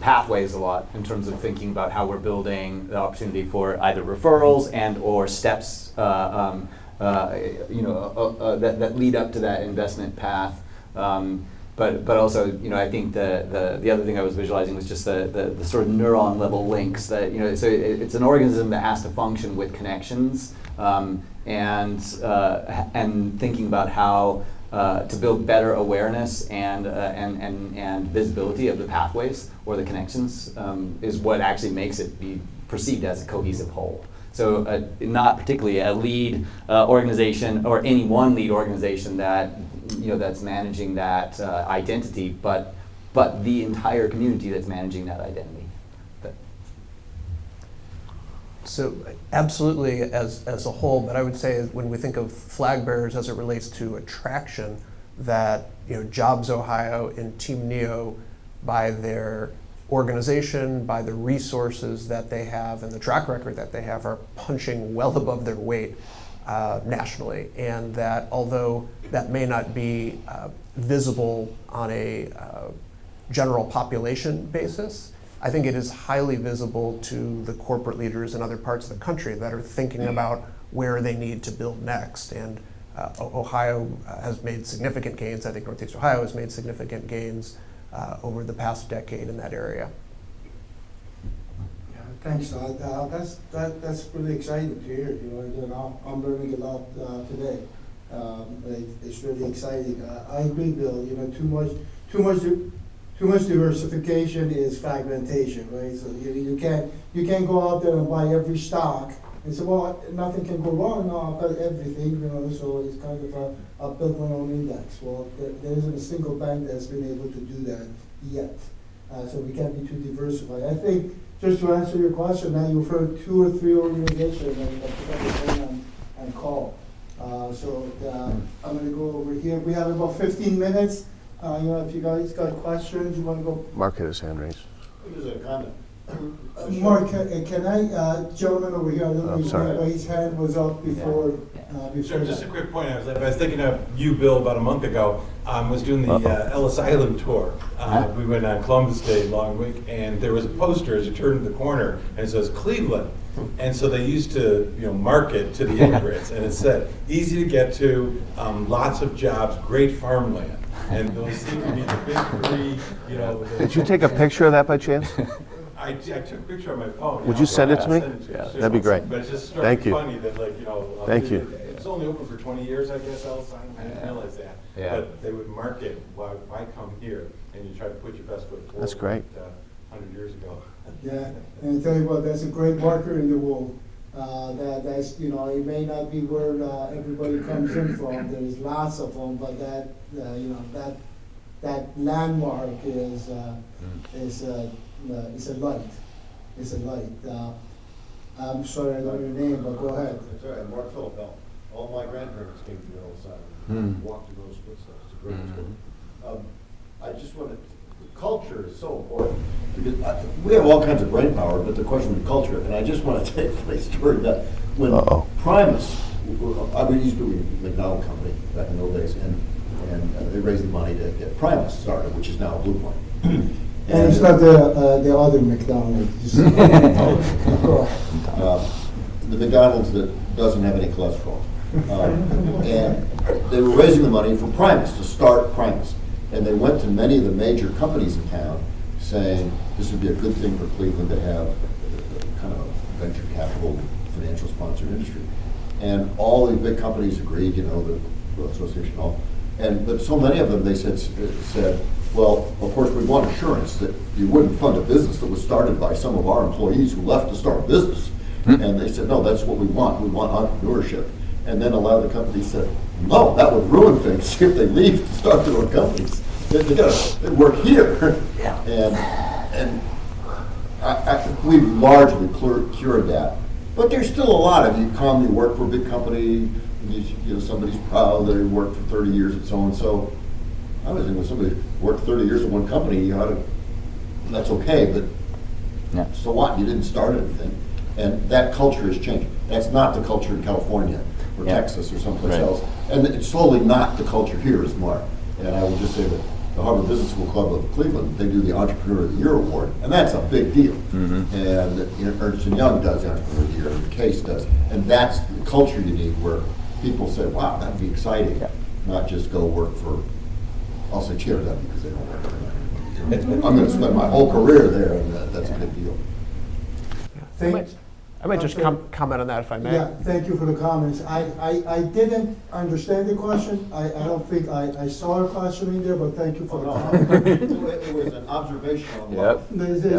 pathways a lot in terms of thinking about how we're building the opportunity for either referrals and or steps that lead up to that investment path. But also, I think the other thing I was visualizing was just the sort of neuron level links that, so it's an organism that has to function with connections, and thinking about how to build better awareness and visibility of the pathways or the connections is what actually makes it be perceived as a cohesive whole. So not particularly a lead organization or any one lead organization that that's managing that identity, but the entire community that's managing that identity. So absolutely as a whole, but I would say when we think of flag bearers as it relates to attraction, that Jobs Ohio and Team Neo, by their organization, by the resources that they have and the track record that they have, are punching well above their weight nationally, and that although that may not be visible on a general population basis, I think it is highly visible to the corporate leaders in other parts of the country that are thinking about where they need to build next. And Ohio has made significant gains. I think Northeast Ohio has made significant gains over the past decade in that area. Yeah, thanks, Todd. That's really exciting to hear. I'm learning a lot today. It's really exciting. I agree, Bill. Too much diversification is fragmentation, right? So you can't go out there and buy every stock and say, well, nothing can go wrong. No, I've got everything, So it's kind of I've built my own index. Well, there isn't a single bank that's been able to do that yet. So we can't be too diversified. I think, just to answer your question, now you've heard 2 or 3 organizations that put up the phone and call. I'm going to go over here. We have about 15 minutes. If you guys got questions, you want to go. Mark had his hand raised. There's a comment. Mark, can I, gentleman over here, I don't know Oh, sorry. why his hand was up before. Sure, just a quick point. I was thinking of you, Bill, about a month ago. Was doing the Ellis Island tour. We went on Columbus Day, long week, and there was a poster as you turned the corner, and it says Cleveland. And so they used to, market to the immigrants, and it said, easy to get to, lots of jobs, great farmland. And those seem to be the big 3, Did you take a picture of that by chance? I took a picture on my phone. Would you send it to me? Yeah, That'd be great. But it's just Thank you. funny that, Thank you. It's only open for 20 years, I guess, Ellis Island. I didn't realize that. Yeah. But they would market, why come here? And you try to put your best foot forward. That's great. 100 years ago. Yeah, and I tell you what, that's a great marker in the wall. That's it may not be where everybody comes in from. There's lots of them, but that landmark is a light. It's a light. I'm sorry I don't know your name, but go ahead. That's all right, Mark Phillip. All my grandparents came to Ellis Island, walked in those footsteps. It's a great school. I just wanted. Culture is so important, because we have all kinds of brain power, but the question of culture, and I just want to tell you a funny story that when Primus, I used to be a McDonald company back in the old days, and they raised the money to get Primus started, which is now Blue Point. And it's not the other McDonald's. The McDonald's that doesn't have any cholesterol. And they were raising the money for Primus, to start Primus. And they went to many of the major companies in town saying this would be a good thing for Cleveland to have kind of a venture capital financial sponsored industry. And all the big companies agreed, the association and all. But so many of them, they said, well, of course we want assurance that you wouldn't fund a business that was started by some of our employees who left to start a business. And they said, no, that's what we want. We want entrepreneurship. And then a lot of the companies said, no, that would ruin things if they leave to start their own companies. They work here. And we've largely cured that. But there's still a lot of, you come, you work for a big company, somebody's proud they worked for 30 years at so-and-so. I was thinking when somebody worked 30 years at one company, that's okay, but Yeah. so what? You didn't start anything. And that culture has changed. That's not the culture in California or Yeah. Texas or someplace Right. else. And it's slowly not the culture here as much. And I would just say that the Harvard Business School Club of Cleveland, they do the Entrepreneur of the Year Award, and that's a big deal. And Ernst & Young does the Entrepreneur of the Year, and Case does. And that's the culture you need where people say, wow, that'd be exciting. Yeah. Not just go work for, I'll say CHRW because they don't work there. I'm going to spend my whole career there, and that's a big deal. I might just comment on that if I may. Yeah, thank you for the comments. I didn't understand the question. I don't think I saw a question in there, but thank you for the comment. It was an observation on life.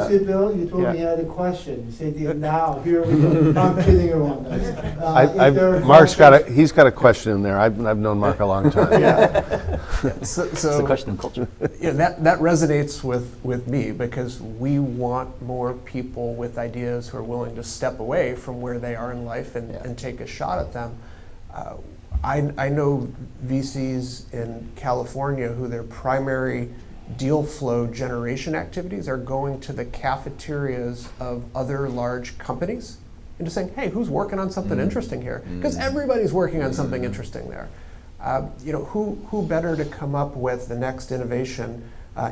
See, Bill, you told me you had a question. You said, now, here we go. I'm kidding around. Mark's he's got a question in there. I've known Mark a long time. So, It's a question of culture. that resonates with me because we want more people with ideas who are willing to step away from where they are in life and take a shot at them. I know VCs in California who their primary deal flow generation activities are going to the cafeterias of other large companies and just saying, hey, who's working on something interesting here? Because everybody's working on something interesting there. Who better to come up with the next innovation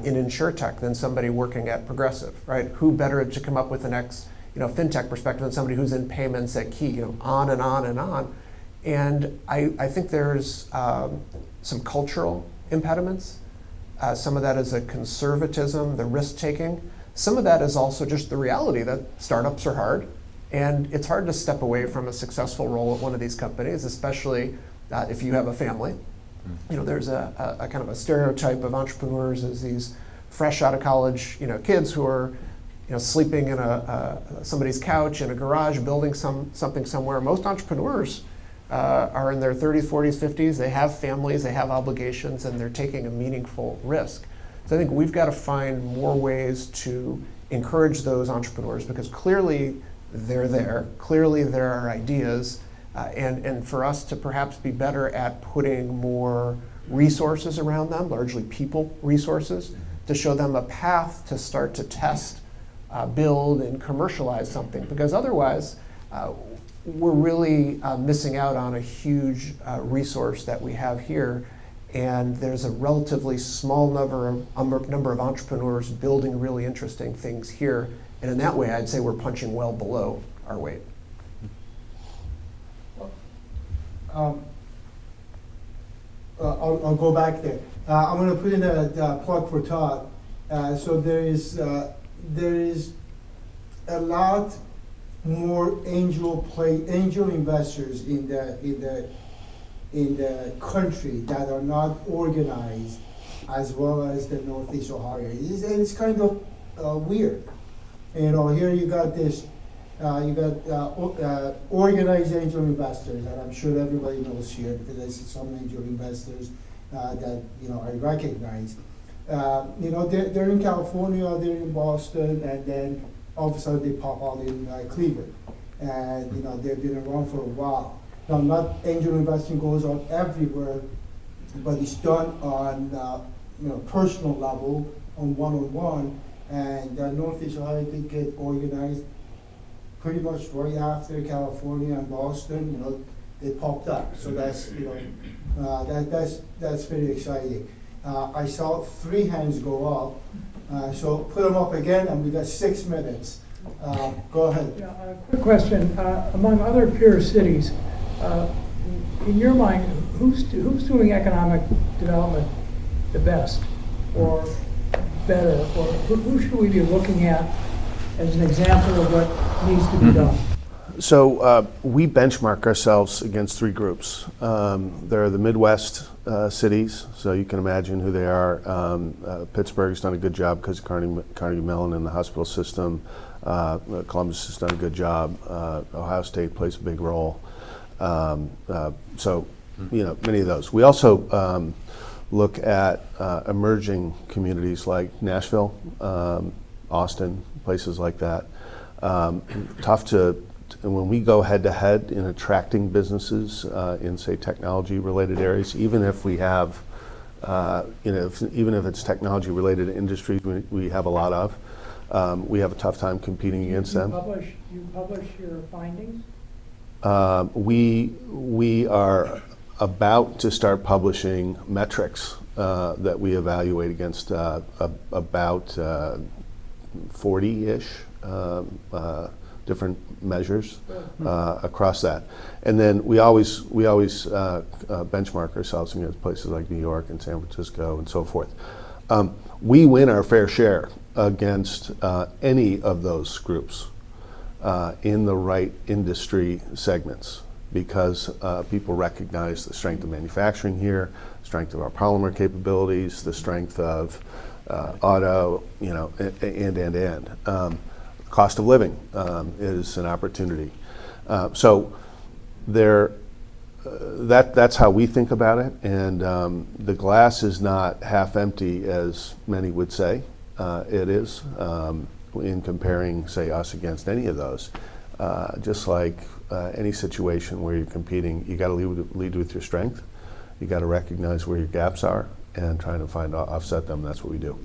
in InsurTech than somebody working at Progressive, right? Who better to come up with the next fintech perspective than somebody who's in payments at Key, on and on and on. And I think there's some cultural impediments. Some of that is a conservatism, the risk-taking. Some of that is also just the reality that startups are hard, and it's hard to step away from a successful role at one of these companies, especially if you have a family. There's a kind of a stereotype of entrepreneurs as these fresh out of college, kids who are sleeping in somebody's couch in a garage, building something somewhere. Most entrepreneurs are in their 30s, 40s, 50s. They have families, they have obligations, and they're taking a meaningful risk. So I think we've got to find more ways to encourage those entrepreneurs because clearly they're there. Clearly there are ideas, and for us to perhaps be better at putting more resources around them, largely people resources, to show them a path to start to test, build, and commercialize something. Because otherwise, we're really missing out on a huge resource that we have here. And there's a relatively small number of entrepreneurs building really interesting things here. And in that way, I'd say we're punching well below our weight. I'll go back there. I'm going to put in a plug for Todd. So there is a lot more angel investors in the country that are not organized as well as the Northeast Ohio. It's kind of weird. Here you got this. You got organized angel investors, and I'm sure everybody knows here because there's some angel investors that I recognize. They're in California, they're in Boston, and then all of a sudden they pop out in Cleveland, and they've been around for a while. Now, not angel investing goes on everywhere, but it's done on personal level, on one-on-one, and Northeast Ohio did get organized pretty much right after California and Boston. They popped up. So that's that's very exciting. I saw 3 hands go up. So put them up again, and we got 6 minutes. Go ahead. Yeah, a quick question. Among other peer cities, in your mind, who's doing economic development the best, or better, or who should we be looking at as an example of what needs to be done? So we benchmark ourselves against 3 groups. There are the Midwest cities, so you can imagine who they are. Pittsburgh's done a good job because of Carnegie Mellon and the hospital system. Columbus has done a good job. Ohio State plays a big role. So, many of those. We also look at emerging communities like Nashville, Austin, places like that. Tough to, when we go head to head in attracting businesses in, say, technology related areas, even if we have, even if it's technology related industries we have a lot of, we have a tough time competing against them. You publish your findings? We are about to start publishing metrics that we evaluate against about 40-ish different measures across that. And then we always benchmark ourselves against places like New York and San Francisco and so forth. We win our fair share against any of those groups in the right industry segments, because people recognize the strength of manufacturing here, strength of our polymer capabilities, the strength of auto, and. Cost of living is an opportunity. So that's how we think about it, and the glass is not half empty as many would say it is in comparing, say, us against any of those. Just like any situation where you're competing, you got to lead with your strength. You got to recognize where your gaps are and try to offset them. That's what we do.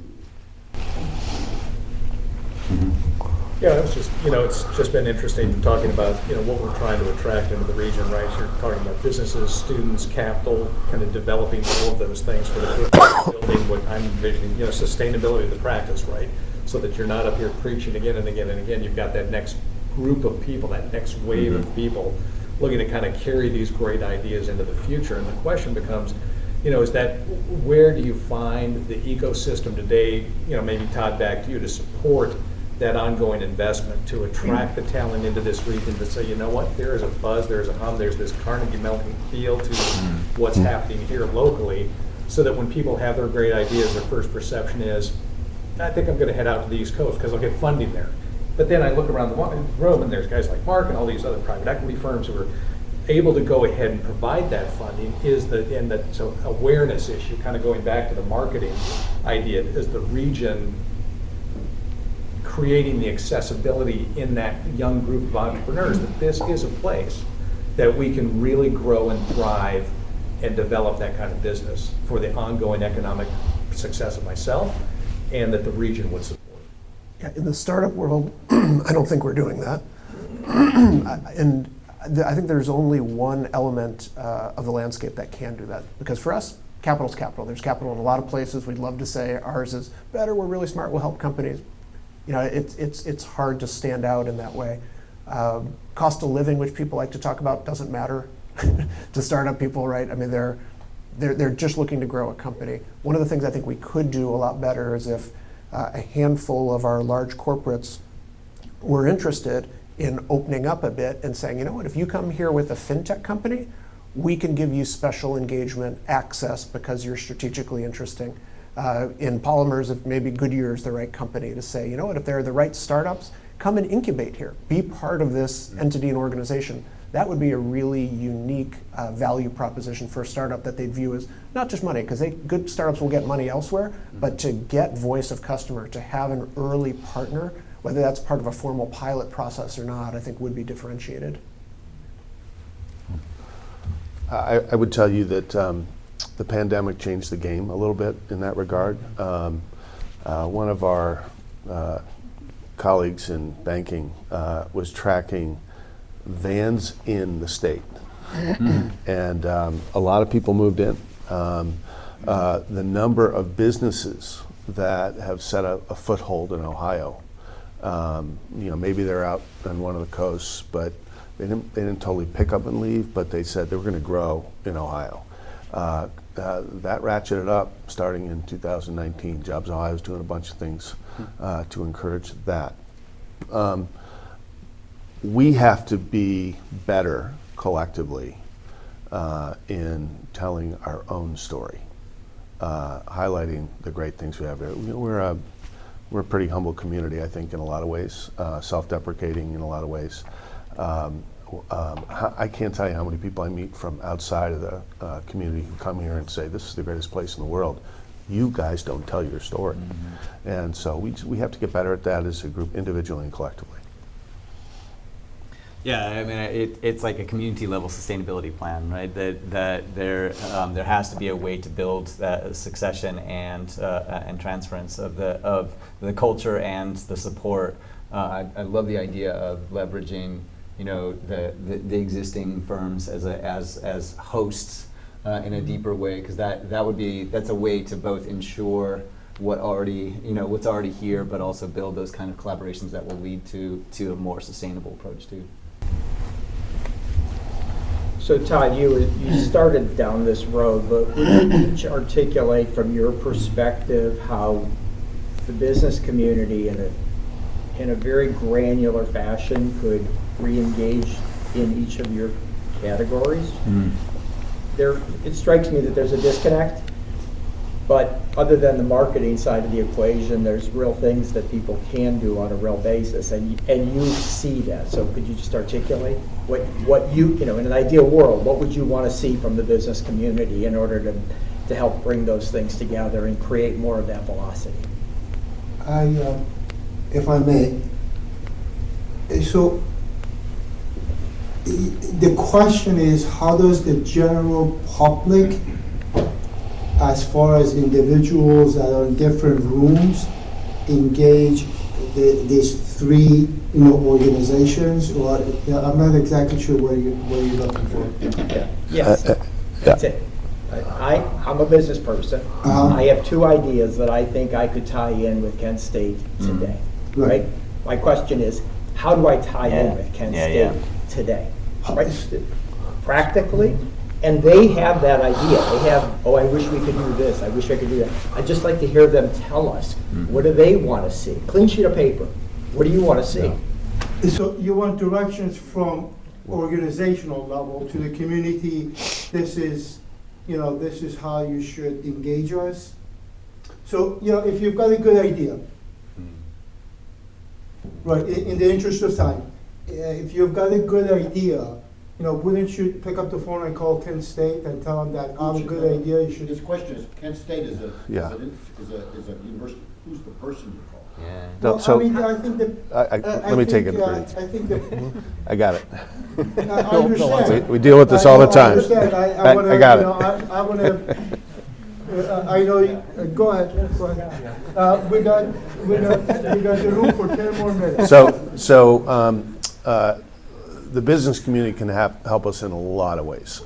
Yeah, it was just, it's just been interesting talking about, what we're trying to attract into the region, right? You're talking about businesses, students, capital, kind of developing all of those things for the building what I'm envisioning, sustainability of the practice, right? So that you're not up here preaching again and again and again. You've got that next group of people, that next wave of people looking to kind of carry these great ideas into the future. And the question becomes, is that where do you find the ecosystem today, maybe Todd, back to you, to support that ongoing investment to attract the talent into this region to say, there is a buzz, there's a hum, there's this Carnegie Mellon feel to what's happening here locally, so that when people have their great ideas, their first perception is, I think I'm going to head out to the East Coast because I'll get funding there. But then I look around the room and there's guys like Mark and all these other private equity firms who are able to go ahead and provide that funding. So awareness issue, kind of going back to the marketing idea, is the region creating the accessibility in that young group of entrepreneurs that this is a place that we can really grow and thrive and develop that kind of business for the ongoing economic success of myself and that the region would support. Yeah, in the startup world, I don't think we're doing that. And I think there's only one element of the landscape that can do that. Because for us, capital's capital. There's capital in a lot of places. We'd love to say ours is better, we're really smart, we'll help companies. It's hard to stand out in that way. Cost of living, which people like to talk about, doesn't matter to startup people, right? I mean, they're just looking to grow a company. One of the things I think we could do a lot better is if a handful of our large corporates were interested in opening up a bit and saying, if you come here with a fintech company, we can give you special engagement access because you're strategically interesting. In polymers, if maybe Goodyear is the right company to say, if they're the right startups, come and incubate here. Be part of this entity and organization. That would be a really unique value proposition for a startup that they'd view as not just money, because good startups will get money elsewhere, but to get voice of customer, to have an early partner, whether that's part of a formal pilot process or not, I think would be differentiated. I would tell you that the pandemic changed the game a little bit in that regard. One of our colleagues in banking was tracking vans in the state. And a lot of people moved in. The number of businesses that have set a foothold in Ohio, maybe they're out on one of the coasts, but they didn't totally pick up and leave, but they said they were going to grow in Ohio. That ratcheted up starting in 2019. Jobs Ohio is doing a bunch of things to encourage that. We have to be better collectively in telling our own story, highlighting the great things we have here. We're a pretty humble community, I think, in a lot of ways, self-deprecating in a lot of ways. I can't tell you how many people I meet from outside of the community who come here and say, this is the greatest place in the world. You guys don't tell your story. And so we have to get better at that as a group, individually and collectively. Yeah, I mean, it's like a community level sustainability plan, right? That there has to be a way to build that succession and transference of the culture and the support. I love the idea of leveraging, the existing firms as hosts in a deeper way, because that's a way to both ensure what's already here, but also build those kind of collaborations that will lead to a more sustainable approach too. So Todd, you started down this road, but would you each articulate from your perspective how the business community in a very granular fashion could re-engage in each of your categories? It strikes me that there's a disconnect, but other than the marketing side of the equation, there's real things that people can do on a real basis, and you see that. So could you just articulate what you in an ideal world, what would you want to see from the business community in order to help bring those things together and create more of that velocity? If I may, so the question is, how does the general public, as far as individuals that are in different rooms, engage these three organizations? Or I'm not exactly sure where you're looking for. Yes, that's it. I'm a business person. I have two ideas that I think I could tie in with Kent State today. Right? My question is, how do I tie in with Kent State today? Right? Practically. And they have that idea. They have, I wish we could do this. I wish I could do that. I'd just like to hear them tell us, what do they want to see? Clean sheet of paper. What do you want to see? So you want directions from organizational level to the community. This is how you should engage us. So, if you've got a good idea, right, in the interest of time, if you've got a good idea, wouldn't you pick up the phone and call Kent State and tell them that I have a good idea? You should. His question is, Kent State is a university. Who's the person you call? Yeah. Well, So- I think that. Let me take it. I think that. I got it. I understand. We deal with this all the time. I understand. I wanna, I got it. I want to. I know. Go ahead. We got the room for 10 more minutes. The business community can help us in a lot of ways.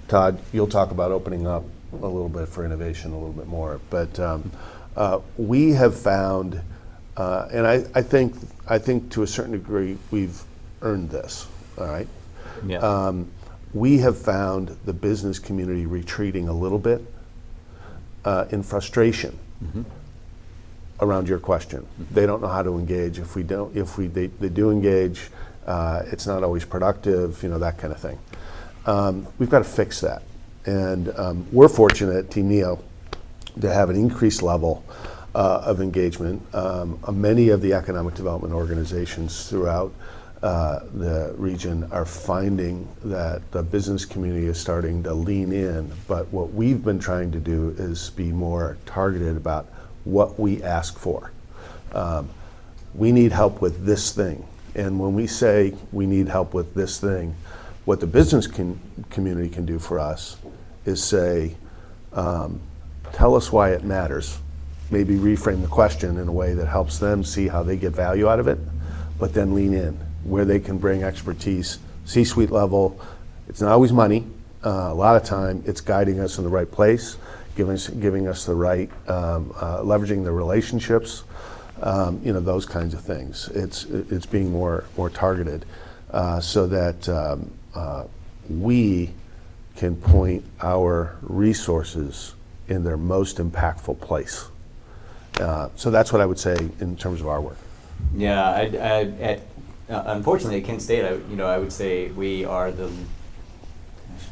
Todd, you'll talk about opening up a little bit for innovation a little bit more, but we have found, and I think to a certain degree we've earned this. All right. Yeah. We have found the business community retreating a little bit in frustration around your question. They don't know how to engage. They do engage. It's not always productive, that kind of thing. We've got to fix that. And we're fortunate at Team Neo to have an increased level of engagement. Many of the economic development organizations throughout the region are finding that the business community is starting to lean in. But what we've been trying to do is be more targeted about what we ask for. We need help with this thing. And when we say we need help with this thing, what the business community can do for us is say, tell us why it matters. Maybe reframe the question in a way that helps them see how they get value out of it, but then lean in where they can bring expertise, C-suite level. It's not always money. A lot of time it's guiding us in the right place, giving us the right, leveraging the relationships, those kinds of things. It's being more targeted so that we can point our resources in their most impactful place. So that's what I would say in terms of our work. Yeah, unfortunately at Kent State, I would say we are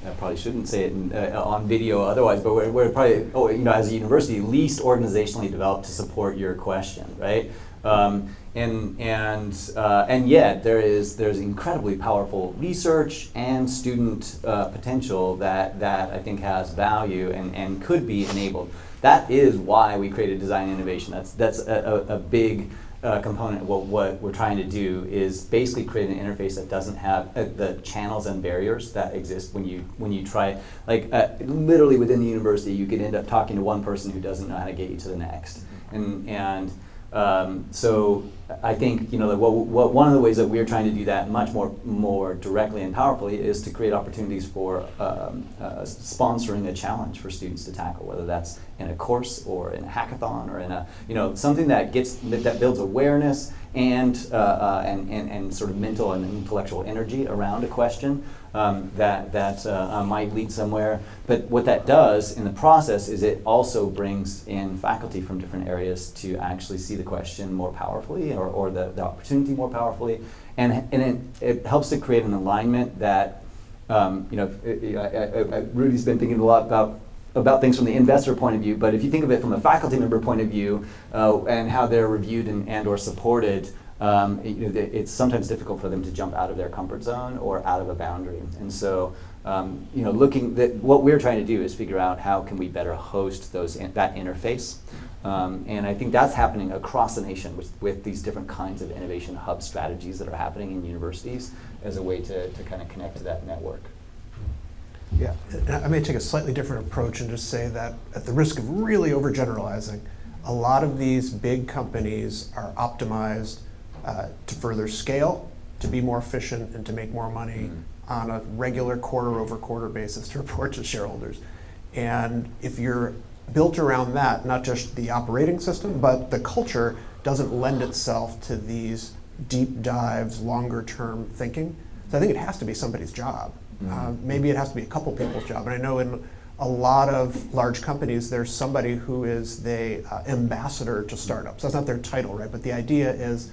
I probably shouldn't say it on video otherwise, but we're probably, as a university, least organizationally developed to support your question, right? And yet there's incredibly powerful research and student potential that I think has value and could be enabled. That is why we created Design Innovation. That's a big component of what we're trying to do is basically create an interface that doesn't have the channels and barriers that exist when you try, literally within the university, you could end up talking to one person who doesn't know how to get you to the next. So I think one of the ways that we're trying to do that much more directly and powerfully is to create opportunities for sponsoring a challenge for students to tackle, whether that's in a course or in a hackathon or in a something that builds awareness and sort of mental and intellectual energy around a question that might lead somewhere. But what that does in the process is it also brings in faculty from different areas to actually see the question more powerfully or the opportunity more powerfully. And it helps to create an alignment that, Rudy's been thinking a lot about things from the investor point of view, but if you think of it from a faculty member point of view and how they're reviewed and or supported, it's sometimes difficult for them to jump out of their comfort zone or out of a boundary. And so, what we're trying to do is figure out how can we better host that interface. And I think that's happening across the nation with these different kinds of innovation hub strategies that are happening in universities as a way to kind of connect to that network. Yeah, and I may take a slightly different approach and just say that at the risk of really overgeneralizing, a lot of these big companies are optimized to further scale, to be more efficient, and to make more money on a regular quarter-over-quarter basis to report to shareholders. And if you're built around that, not just the operating system, but the culture doesn't lend itself to these deep dives, longer-term thinking. So I think it has to be somebody's job. Maybe it has to be a couple people's job. And I know in a lot of large companies, there's somebody who is the ambassador to startups. That's not their title, right? But the idea is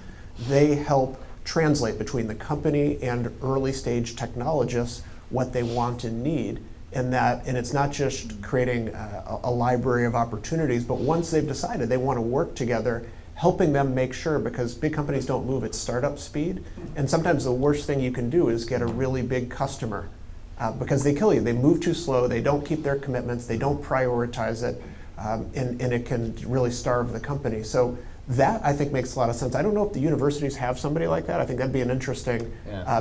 they help translate between the company and early stage technologists what they want and need. And it's not just creating a library of opportunities, but once they've decided they want to work together, helping them make sure, because big companies don't move at startup speed. And sometimes the worst thing you can do is get a really big customer because they kill you. They move too slow, they don't keep their commitments, they don't prioritize it, and it can really starve the company. So that, I think, makes a lot of sense. I don't know if the universities have somebody like that. I think that'd be an interesting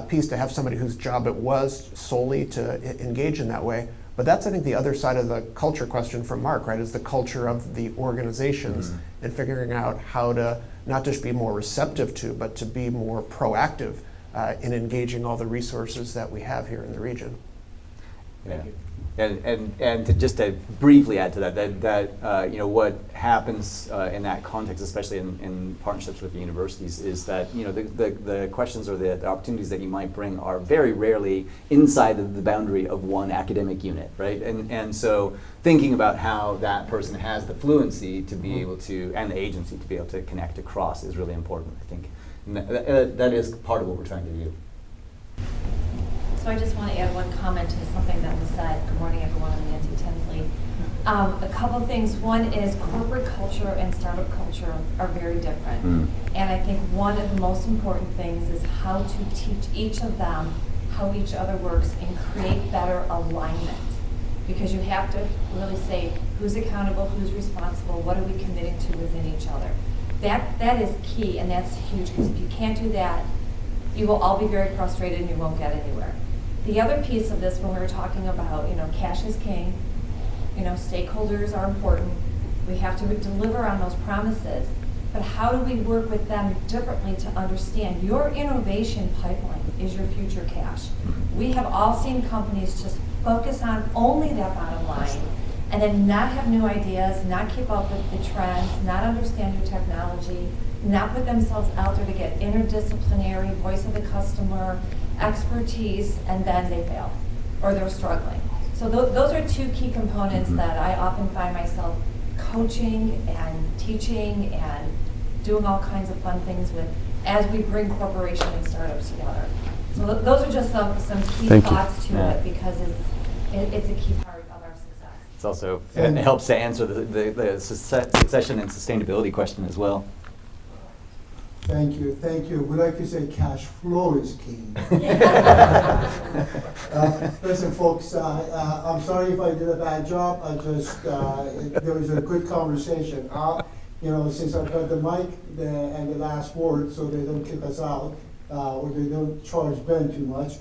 piece to have somebody whose job it was solely to engage in that way. But that's, I think, the other side of the culture question from Mark, right, is the culture of the organizations and figuring out how to not just be more receptive to, but to be more proactive in engaging all the resources that we have here in the region. Thank you. And to briefly add to that what happens in that context, especially in partnerships with the universities, is that the questions or the opportunities that you might bring are very rarely inside of the boundary of one academic unit, right? And so thinking about how that person has the fluency to be able to, and the agency to be able to connect across is really important, I think. And that is part of what we're trying to do. So I just want to add one comment to something that was said. Good morning, everyone. I'm Nancy Tinsley. A couple things. One is corporate culture and startup culture are very different. And I think one of the most important things is how to teach each of them how each other works and create better alignment. Because you have to really say who's accountable, who's responsible, what are we committing to within each other. That is key, and that's huge, because if you can't do that, you will all be very frustrated and you won't get anywhere. The other piece of this, when we were talking about, cash is king, stakeholders are important, we have to deliver on those promises, but how do we work with them differently to understand your innovation pipeline is your future cash? We have all seen companies just focus on only that bottom line and then not have new ideas, not keep up with the trends, not understand new technology, not put themselves out there to get interdisciplinary, voice of the customer, expertise, and then they fail or they're struggling. So those are two key components that I often find myself coaching and teaching and doing all kinds of fun things with as we bring corporation and startups together. So those are just some key thoughts to it, because it's a key part of our success. It's also, it helps to answer the succession and sustainability question as well. Thank you, thank you. We like to say cash flow is king. Listen, folks, I'm sorry if I did a bad job. I just, there was a good conversation. Since I've got the mic and the last word, so they don't kick us out, or they don't charge Ben too much.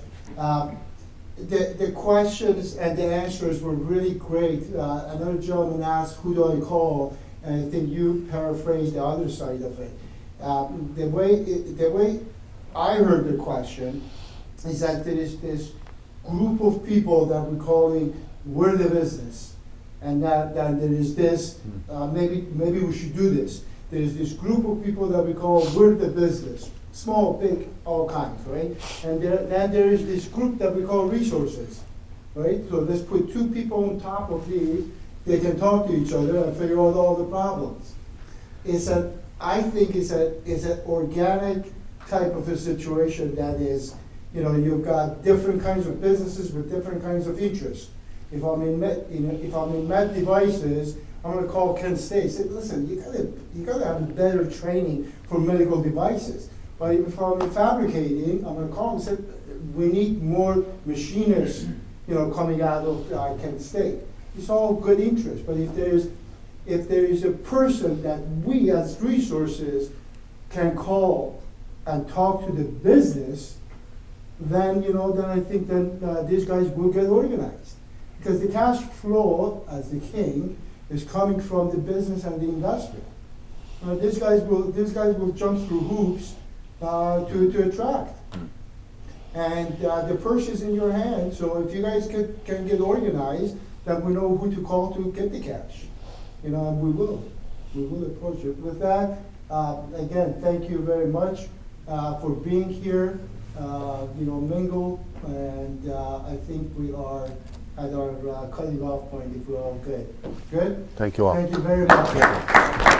The questions and the answers were really great. Another gentleman asked, who do I call? And I think you paraphrased the other side of it. The way I heard the question is that there is this group of people that we're calling we're the business, and that there is this, maybe we should do this. There's this group of people that we call we're the business, small, big, all kinds, right? And then there is this group that we call resources, right? So let's put two people on top of these, they can talk to each other and figure out all the problems. I think it's an organic type of a situation that is, you've got different kinds of businesses with different kinds of interests. If I'm in med devices, I'm going to call Kent State. Say, listen, you gotta have better training for medical devices. But if I'm in fabricating, I'm going to call and say, we need more machinists, coming out of Kent State. It's all good interest. But if there is a person that we as resources can call and talk to the business, then I think these guys will get organized. Because the cash flow, as the king, is coming from the business and the investor. These guys will jump through hoops to attract. And the purse is in your hand, so if you guys can get organized, then we know who to call to get the cash. And we will approach it. With that, again, thank you very much for being here, mingle, and I think we are at our cutting off point if we're all good. Good? Thank you all. Thank you very much.